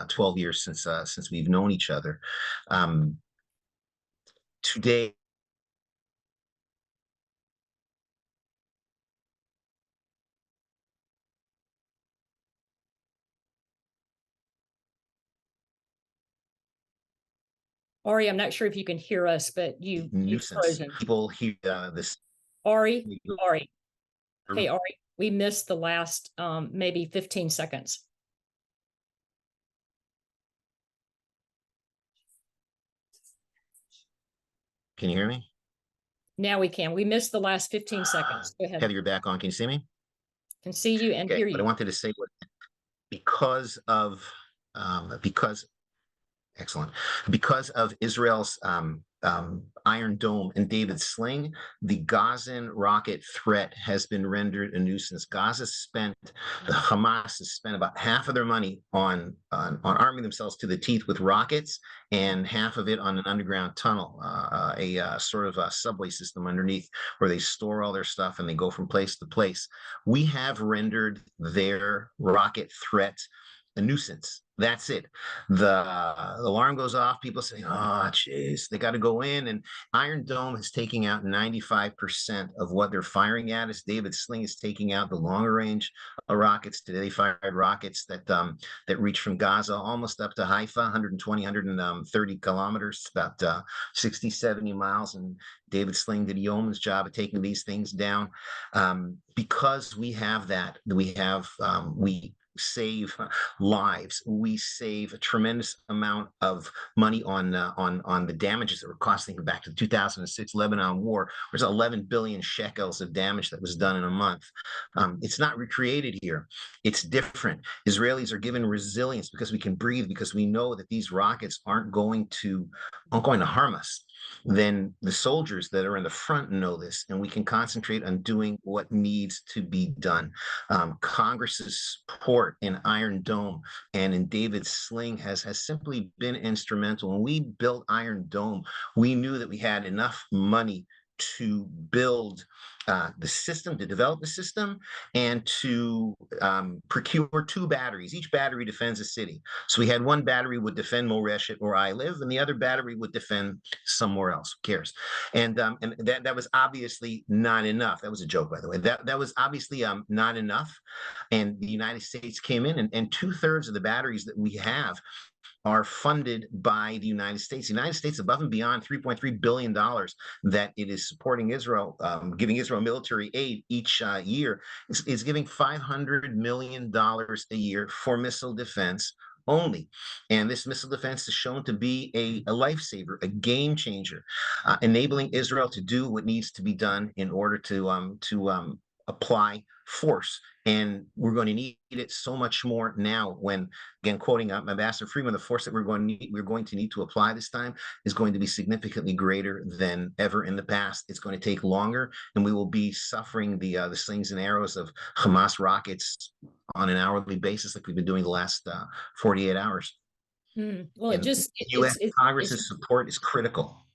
12 years since we've known each other. Today, Ari, I'm not sure if you can hear us, but you've frozen. People hear this. Ari. Hey, Ari, we missed the last maybe 15 seconds. Can you hear me? Now we can. We missed the last 15 seconds. Go ahead. Heather, you're back on. Can you see me? Can see you and hear you. But I wanted to say because of Israel's Iron Dome and David's Sling, the Gazan rocket threat has been rendered a nuisance. Hamas has spent about half of their money on arming themselves to the teeth with rockets, and half of it on an underground tunnel, a sort of a subway system underneath where they store all their stuff and they go from place to place. We have rendered their rocket threat a nuisance. That's it. The alarm goes off. People say, oh, geez, they got to go in. And Iron Dome is taking out 95% of what they're firing at us. David Sling is taking out the longer range rockets. Today they fired rockets that reach from Gaza almost up to Haifa, 120, 130 kilometers, about 60, 70 miles. And David Sling did a yeoman's job of taking these things down. Because we have that, we save lives. We save a tremendous amount of money on the damages that were costing back to the 2006 Lebanon war. There's 11 billion shekels of damage that was done in a month. It's not recreated here. It's different. Israelis are given resilience because we can breathe, because we know that these rockets aren't going to harm us. Then the soldiers that are in the front know this, and we can concentrate on doing what needs to be done. Congress's support in Iron Dome and in David's Sling has simply been instrumental. When we built Iron Dome, we knew that we had enough money to build the system, to develop the system, and to procure 2 batteries. Each battery defends a city. So we had one battery would defend Moreshet, where I live, and the other battery would defend somewhere else. Who cares? And that was obviously not enough. That was a joke, by the way. That was obviously not enough. And the United States came in, and 2/3 of the batteries that we have are funded by the United States. The United States, above and beyond $3.3 billion that it is supporting Israel, giving Israel military aid each year, is giving $500 million a year for missile defense only. And this missile defense is shown to be a lifesaver, a game changer, enabling Israel to do what needs to be done in order to apply force. And we're going to need it so much more now when, again, quoting Ambassador Friedman, the force that we're going to need to apply this time is going to be significantly greater than ever in the past. It's going to take longer, and we will be suffering the slings and arrows of Hamas rockets on an hourly basis like we've been doing the last 48 hours. Well, U.S. Congress's support is critical.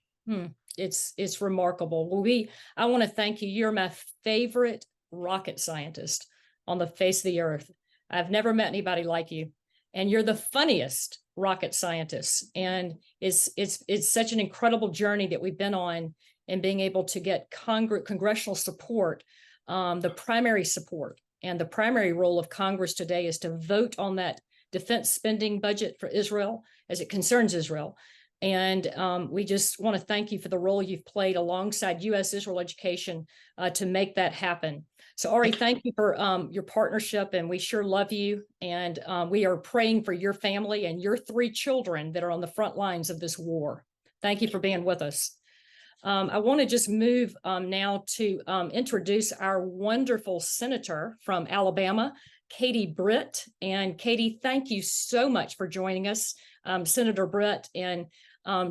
It's remarkable. Well, I want to thank you. You're my favorite rocket scientist on the face of the earth. I've never met anybody like you, and you're the funniest rocket scientist. And it's such an incredible journey that we've been on, and being able to get congressional support, the primary support, and the primary role of Congress today is to vote on that defense spending budget for Israel as it concerns Israel. And we just want to thank you for the role you've played alongside U.S. Israel education to make that happen. So Ari, thank you for your partnership, and we sure love you. And we are praying for your family and your 3 children that are on the front lines of this war. Thank you for being with us. I want to just move now to introduce our wonderful senator from Alabama, Katie Britt. And Katie, thank you so much for joining us, Senator Britt, and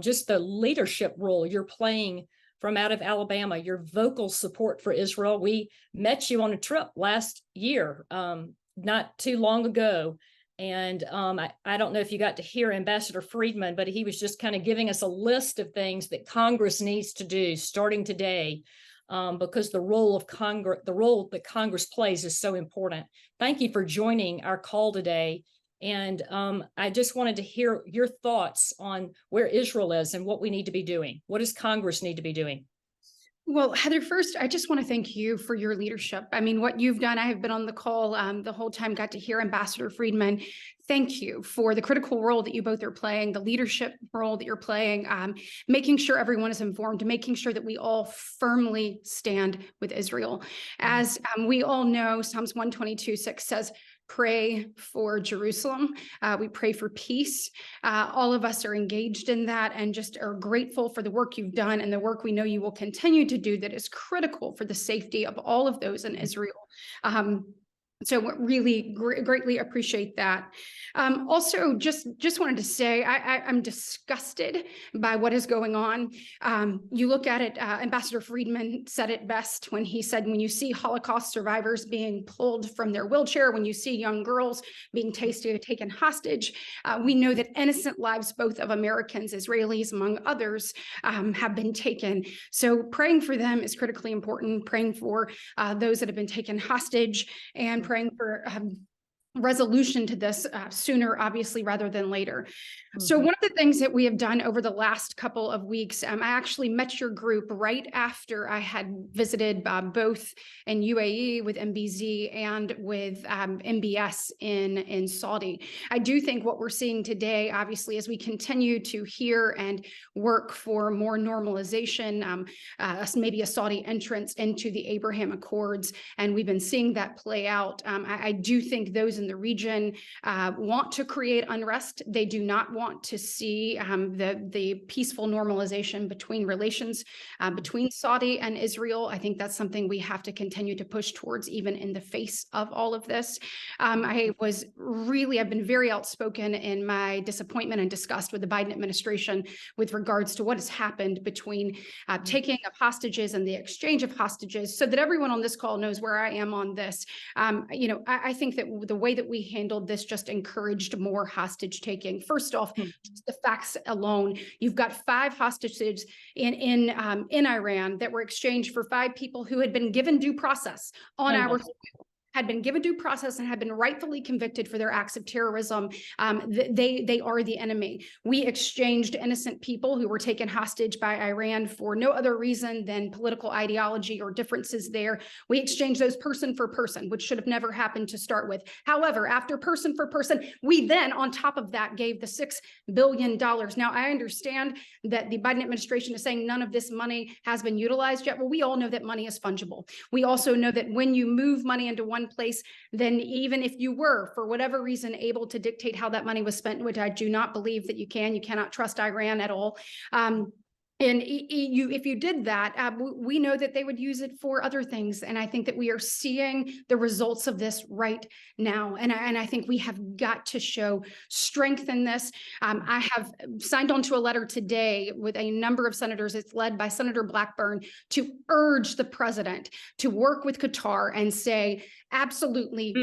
just the leadership role you're playing from out of Alabama, your vocal support for Israel. We met you on a trip last year, not too long ago. And I don't know if you got to hear Ambassador Friedman, but he was just kind of giving us a list of things that Congress needs to do starting today, because the role that Congress plays is so important. Thank you for joining our call today. And I just wanted to hear your thoughts on where Israel is and what we need to be doing. What does Congress need to be doing? Well, Heather, first, I just want to thank you for your leadership. I mean, what you've done, I have been on the call the whole time, got to hear Ambassador Friedman. Thank you for the critical role that you both are playing, the leadership role that you're playing, making sure everyone is informed, making sure that we all firmly stand with Israel. As we all know, Psalms 122:6 says, pray for Jerusalem. We pray for peace. All of us are engaged in that and just are grateful for the work you've done and the work we know you will continue to do that is critical for the safety of all of those in Israel. So really greatly appreciate that. Also, just wanted to say, I'm disgusted by what is going on. You look at it, Ambassador Friedman said it best when he said, when you see Holocaust survivors being pulled from their wheelchair, when you see young girls being taken hostage, we know that innocent lives, both of Americans, Israelis, among others, have been taken. So praying for them is critically important, praying for those that have been taken hostage, and praying for resolution to this sooner, obviously, rather than later. So one of the things that we have done over the last couple of weeks, I actually met your group right after I had visited both in UAE with MBZ and with MBS in Saudi. I do think what we're seeing today, obviously, as we continue to hear and work for more normalization, maybe a Saudi entrance into the Abraham Accords, and we've been seeing that play out. I do think those in the region want to create unrest. They do not want to see the peaceful normalization between relations between Saudi and Israel. I think that's something we have to continue to push towards, even in the face of all of this. I've been very outspoken in my disappointment and disgust with the Biden administration with regards to what has happened between taking of hostages and the exchange of hostages, so that everyone on this call knows where I am on this. I think that the way that we handled this just encouraged more hostage taking. First off, just the facts alone, you've got 5 hostages in Iran that were exchanged for 5 people who had been given due process on our soil, had been given due process and had been rightfully convicted for their acts of terrorism. They are the enemy. We exchanged innocent people who were taken hostage by Iran for no other reason than political ideology or differences there. We exchanged those person for person, which should have never happened to start with. However, after person for person, we then, on top of that, gave the $6 billion. Now, I understand that the Biden administration is saying none of this money has been utilized yet. Well, we all know that money is fungible. We also know that when you move money into one place, then even if you were, for whatever reason, able to dictate how that money was spent, which I do not believe that you cannot trust Iran at all. And if you did that, we know that they would use it for other things. And I think that we are seeing the results of this right now. And I think we have got to show strength in this. I have signed on to a letter today with a number of senators. It's led by Senator Blackburn, to urge the president to work with Qatar and say, absolutely,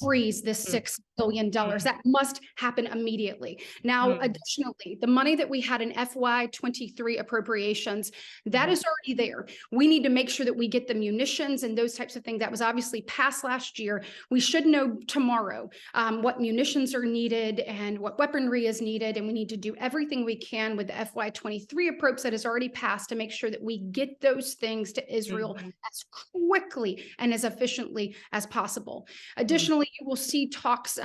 freeze this $6 billion. That must happen immediately. Now, additionally, the money that we had in FY23 appropriations, that is already there. We need to make sure that we get the munitions and those types of things. That was obviously passed last year. We should know tomorrow what munitions are needed and what weaponry is needed. And we need to do everything we can with the FY23 approach that is already passed to make sure that we get those things to Israel as quickly and as efficiently as possible. Additionally, you will see talks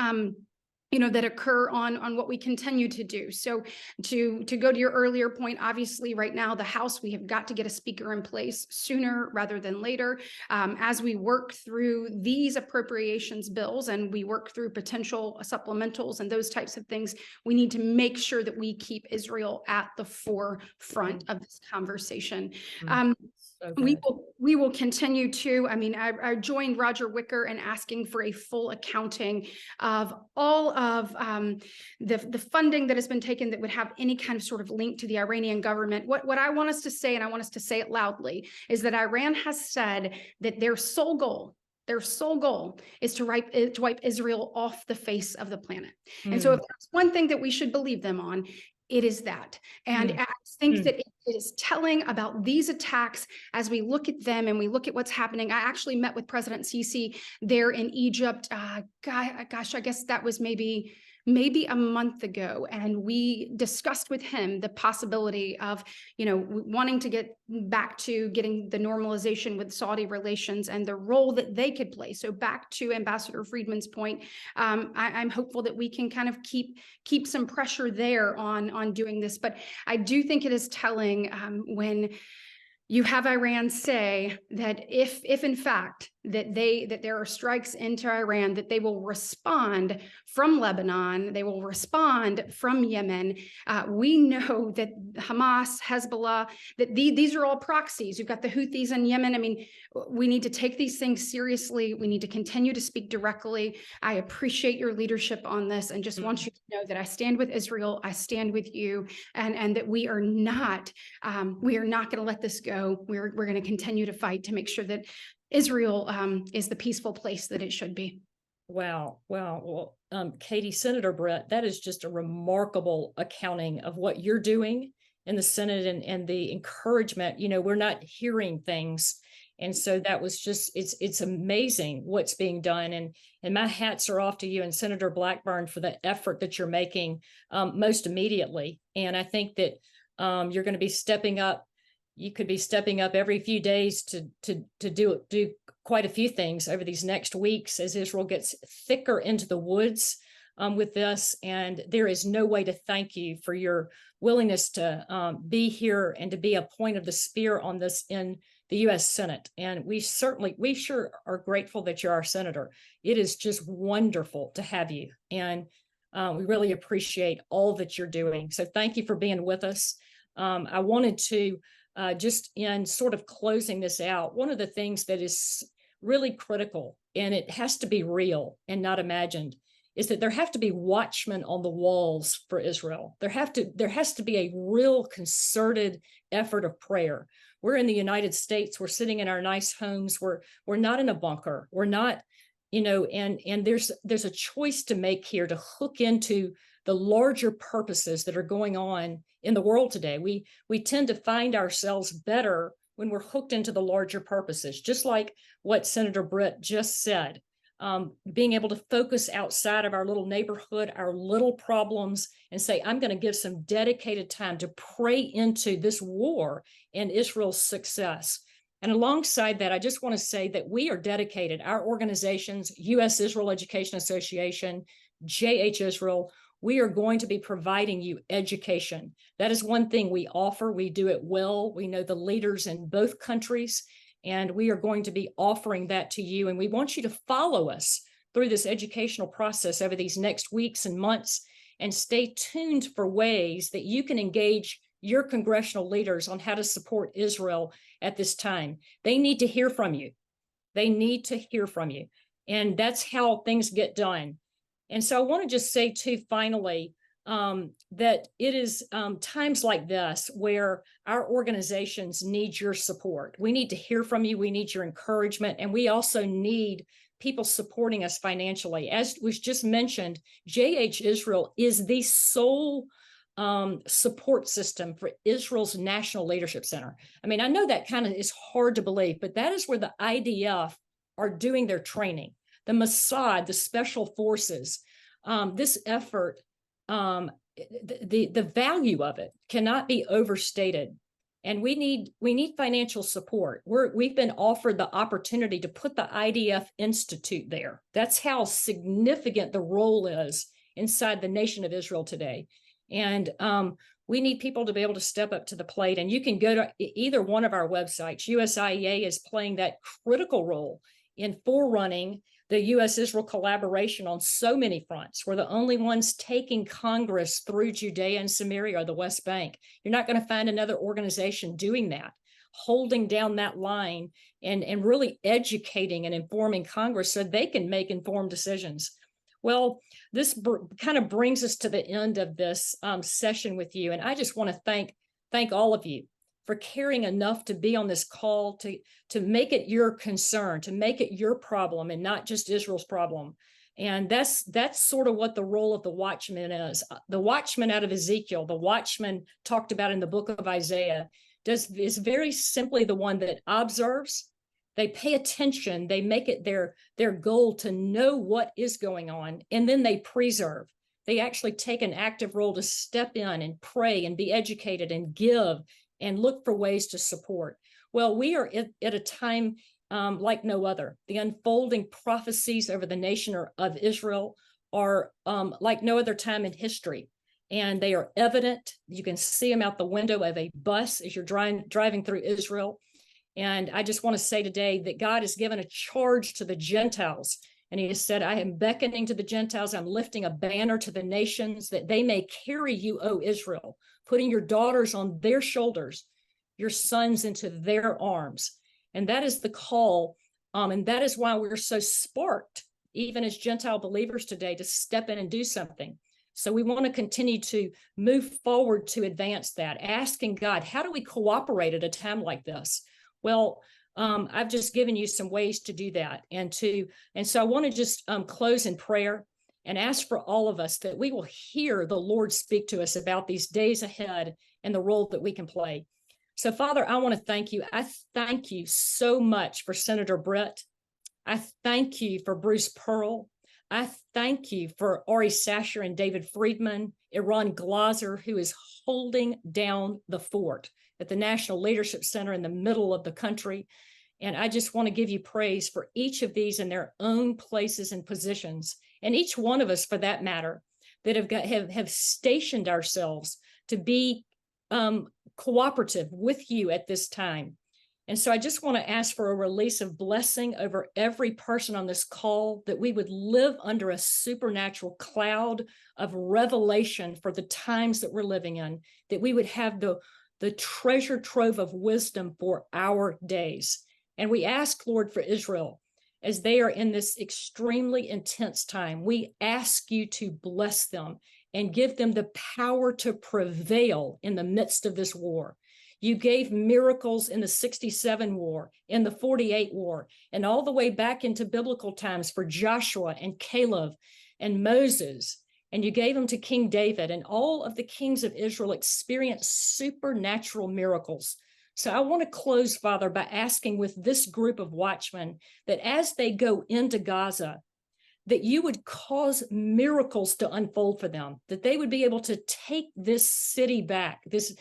that occur on what we continue to do. So to go to your earlier point, obviously right now, the House, we have got to get a speaker in place sooner rather than later. As we work through these appropriations bills and we work through potential supplementals and those types of things, we need to make sure that we keep Israel at the forefront of this conversation. So We will continue to, I joined Roger Wicker in asking for a full accounting of all of the funding that has been taken that would have any kind of sort of link to the Iranian government. What I want us to say, and I want us to say it loudly, is that Iran has said that their sole goal is to wipe Israel off the face of the planet. And so if there's one thing that we should believe them on, it is that. And I think that it is telling about these attacks as we look at them and we look at what's happening. I actually met with President Sisi there in Egypt. Gosh, I guess that was maybe a month ago. And we discussed with him the possibility of, wanting to get back to getting the normalization with Saudi relations and the role that they could play. So back to Ambassador Friedman's point, I'm hopeful that we can kind of keep some pressure there on doing this. But I do think it is telling when you have Iran say that if in fact that there are strikes into Iran, that they will respond from Lebanon, they will respond from Yemen. We know that Hamas, Hezbollah, that these are all proxies. You've got the Houthis in Yemen. We need to take these things seriously. We need to continue to speak directly. I appreciate your leadership on this and just want you to know that I stand with Israel. I stand with you, and that we are not going to let this go. We're going to continue to fight to make sure that Israel is the peaceful place that it should be. Wow. Well, Katie, Senator Britt, that is just a remarkable accounting of what you're doing in the Senate and the encouragement. We're not hearing things. And so that was just, it's amazing what's being done. And my hats are off to you and Senator Blackburn for the effort that you're making most immediately. And I think that you're going to be stepping up. You could be stepping up every few days to do quite a few things over these next weeks as Israel gets thicker into the woods with this. And there is no way to thank you for your willingness to be here and to be a point of the spear on this in the U.S. Senate. And we sure are grateful that you're our senator. It is just wonderful to have you. And we really appreciate all that you're doing. So thank you for being with us. I wanted to just in sort of closing this out, one of the things that is really critical, and it has to be real and not imagined, is that there have to be watchmen on the walls for Israel. There has to be a real concerted effort of prayer. We're in the United States. We're sitting in our nice homes. We're not in a bunker. We're not, and there's a choice to make here to hook into the larger purposes that are going on in the world today. We tend to find ourselves better when we're hooked into the larger purposes, just like what Senator Britt just said. Being able to focus outside of our little neighborhood, our little problems, and say, I'm going to give some dedicated time to pray into this war and Israel's success. And alongside that, I just want to say that we are dedicated, our organizations, U.S. Israel Education Association, JH Israel, we are going to be providing you education. That is one thing we offer. We do it well. We know the leaders in both countries, and we are going to be offering that to you. And we want you to follow us through this educational process over these next weeks and months, and stay tuned for ways that you can engage your congressional leaders on how to support Israel at this time. They need to hear from you. They need to hear from you. And that's how things get done. And so I want to just say, too, finally, that it is times like this where our organizations need your support. We need to hear from you. We need your encouragement. And we also need people supporting us financially. As was just mentioned, JH Israel is the sole support system for Israel's National Leadership Center. I know that kind of is hard to believe, but that is where the IDF are doing their training. The Mossad, the special forces, this effort, the value of it cannot be overstated. And we need financial support. We've been offered the opportunity to put the IDF Institute there. That's how significant the role is inside the nation of Israel today. And we need people to be able to step up to the plate. And you can go to either one of our websites. USIEA is playing that critical role in forerunning the U.S.-Israel collaboration on so many fronts. We're the only ones taking Congress through Judea and Samaria or the West Bank. You're not going to find another organization doing that, holding down that line and really educating and informing Congress so they can make informed decisions. Well, this kind of brings us to the end of this session with you. And I just want to thank all of you for caring enough to be on this call, to make it your concern, to make it your problem and not just Israel's problem. And that's sort of what the role of the watchman is. The watchman out of Ezekiel, the watchman talked about in the book of Isaiah, is very simply the one that observes. They pay attention, they make it their goal to know what is going on, and then they preserve. They actually take an active role to step in and pray and be educated and give and look for ways to support. Well, we are at a time like no other. The unfolding prophecies over the nation of Israel are like no other time in history. And they are evident. You can see them out the window of a bus as you're driving through Israel. And I just want to say today that God has given a charge to the Gentiles. And he has said, I am beckoning to the Gentiles. I'm lifting a banner to the nations that they may carry you, O Israel, putting your daughters on their shoulders, your sons into their arms. And that is the call. And that is why we're so sparked, even as Gentile believers today, to step in and do something. So we want to continue to move forward to advance that, asking God, how do we cooperate at a time like this? Well, I've just given you some ways to do that. And so I want to just close in prayer and ask for all of us that we will hear the Lord speak to us about these days ahead and the role that we can play. So, Father, I want to thank you. I thank you so much for Senator Britt. I thank you for Bruce Pearl. I thank you for Ari Sacher and David Friedman, Iran Glaser, who is holding down the fort at the National Leadership Center in the middle of the country. And I just want to give you praise for each of these in their own places and positions, and each one of us, for that matter, that have stationed ourselves to be cooperative with you at this time. And so I just want to ask for a release of blessing over every person on this call, that we would live under a supernatural cloud of revelation for the times that we're living in, that we would have the treasure trove of wisdom for our days. And we ask, Lord, for Israel, as they are in this extremely intense time, we ask you to bless them and give them the power to prevail in the midst of this war. You gave miracles in the 67 war, in the 48 war, and all the way back into biblical times for Joshua and Caleb and Moses. And you gave them to King David, and all of the kings of Israel experienced supernatural miracles. So I want to close, Father, by asking with this group of watchmen that as they go into Gaza, that you would cause miracles to unfold for them, that they would be able to take this city back, this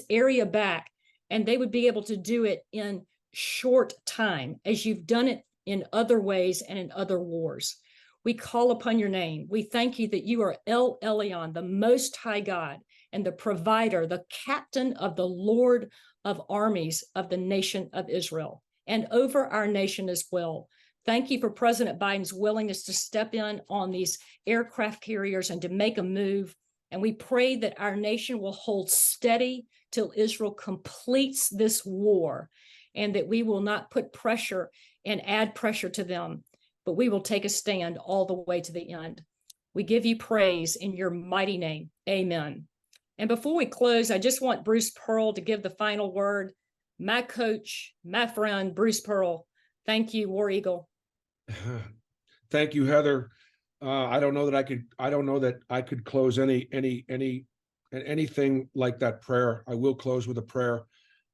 area back, and they would be able to do it in short time, as you've done it in other ways and in other wars. We call upon your name. We thank you that you are El Elyon, the Most High God, and the provider, the captain of the Lord of armies of the nation of Israel, and over our nation as well. Thank you for President Biden's willingness to step in on these aircraft carriers and to make a move. And we pray that our nation will hold steady till Israel completes this war, and that we will not put pressure and add pressure to them, but we will take a stand all the way to the end. We give you praise in your mighty name. Amen. And before we close, I just want Bruce Pearl to give the final word. My coach, my friend, Bruce Pearl. Thank you, War Eagle. Thank you, Heather. I don't know that I could close anything like that prayer. I will close with a prayer.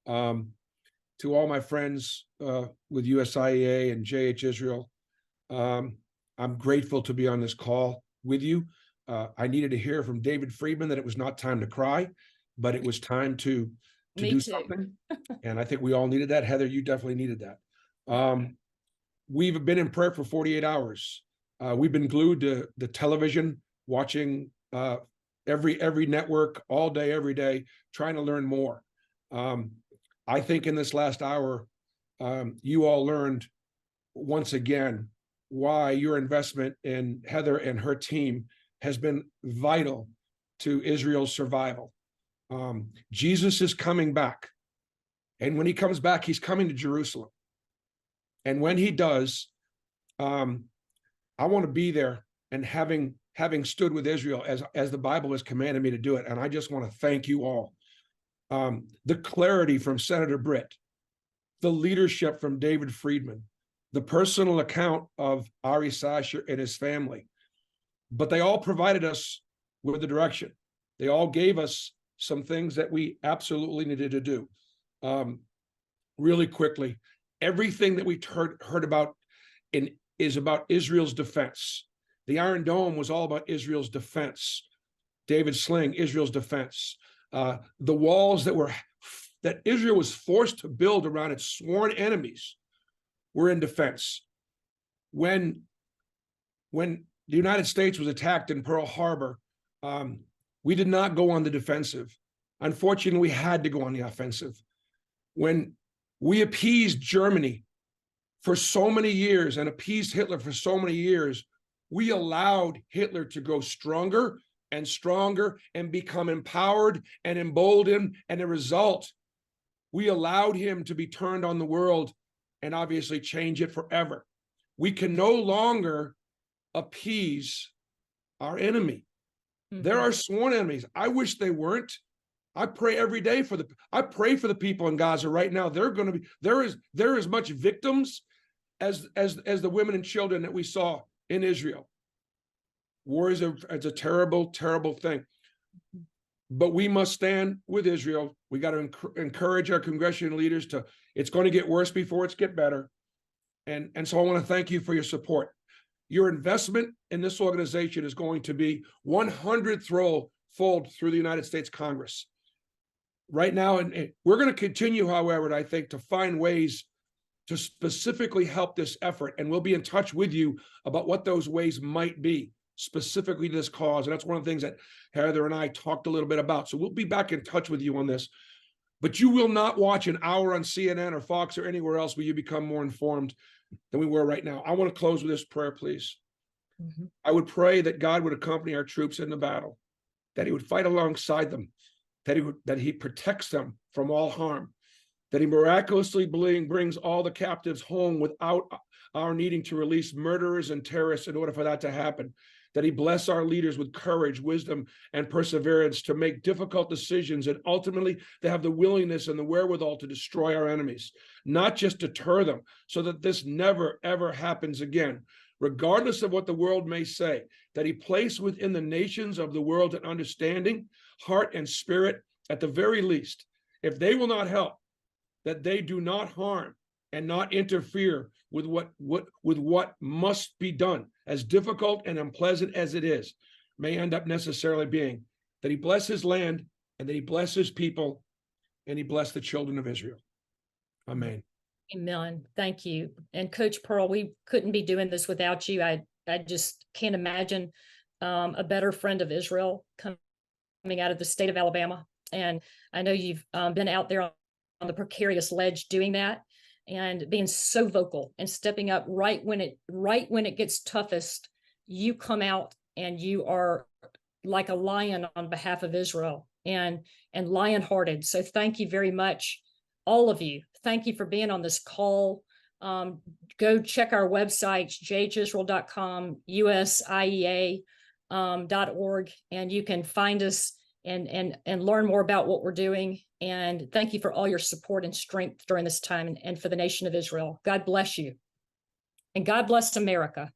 To all my friends with USIEA and JH Israel, I'm grateful to be on this call with you. I needed to hear from David Friedman that it was not time to cry, but it was time to do something. And I think we all needed that. Heather, you definitely needed that. We've been in prayer for 48 hours. We've been glued to the television watching every network all day, every day, trying to learn more. I think in this last hour, you all learned once again why your investment in Heather and her team has been vital to Israel's survival. Jesus is coming back. And when he comes back, he's coming to Jerusalem. And when he does, I want to be there, and having stood with Israel as the Bible has commanded me to do it. And I just want to thank you all. The clarity from Senator Britt, the leadership from David Friedman, the personal account of Ari Sacher and his family. But they all provided us with the direction. They all gave us some things that we absolutely needed to do. Really quickly, everything that we heard about is about Israel's defense. The Iron Dome was all about Israel's defense. David Sling, Israel's defense. The walls that Israel was forced to build around its sworn enemies were in defense. When the United States was attacked in Pearl Harbor, we did not go on the defensive. Unfortunately, we had to go on the offensive. When we appeased Germany for so many years and appeased Hitler for so many years, we allowed Hitler to go stronger and stronger and become empowered and emboldened. And the result, we allowed him to be turned on the world and obviously change it forever. We can no longer appease our enemy. There are sworn enemies. I wish they weren't. I pray every day for the people in Gaza right now. There are as much victims as the women and children that we saw in Israel. War is a terrible, terrible thing. But we must stand with Israel. We got to encourage our congressional leaders it's going to get worse before it's get better. And so I want to thank you for your support. Your investment in this organization is going to be 100-fold through the United States Congress. Right now, and we're going to continue, however, I think, to find ways to specifically help this effort. And we'll be in touch with you about what those ways might be, specifically to this cause. And that's one of the things that Heather and I talked a little bit about. So we'll be back in touch with you on this. But you will not watch an hour on CNN or Fox or anywhere else where you become more informed than we were right now. I want to close with this prayer, please. I would pray that God would accompany our troops in the battle, that he would fight alongside them, that he protects them from all harm, that he miraculously brings all the captives home without our needing to release murderers and terrorists in order for that to happen, that he bless our leaders with courage, wisdom, and perseverance to make difficult decisions, and ultimately they have the willingness and the wherewithal to destroy our enemies, not just deter them, so that this never, ever happens again. Regardless of what the world may say, that he place within the nations of the world an understanding, heart, and spirit, at the very least, if they will not help, that they do not harm and not interfere with what must be done, as difficult and unpleasant as it is, may end up necessarily being, that he bless his land, and that he bless his people, and he bless the children of Israel. Amen. Amen. Thank you. And Coach Pearl, we couldn't be doing this without you. I just can't imagine a better friend of Israel coming out of the state of Alabama. And I know you've been out there on the precarious ledge doing that, and being so vocal and stepping up right when it gets toughest. You come out and you are like a lion on behalf of Israel, and lion-hearted. So thank you very much, all of you. Thank you for being on this call. Go check our websites, jhisrael.com, USIEA.org, and you can find us and learn more about what we're doing. And thank you for all your support and strength during this time, and for the nation of Israel. God bless you. And God bless America.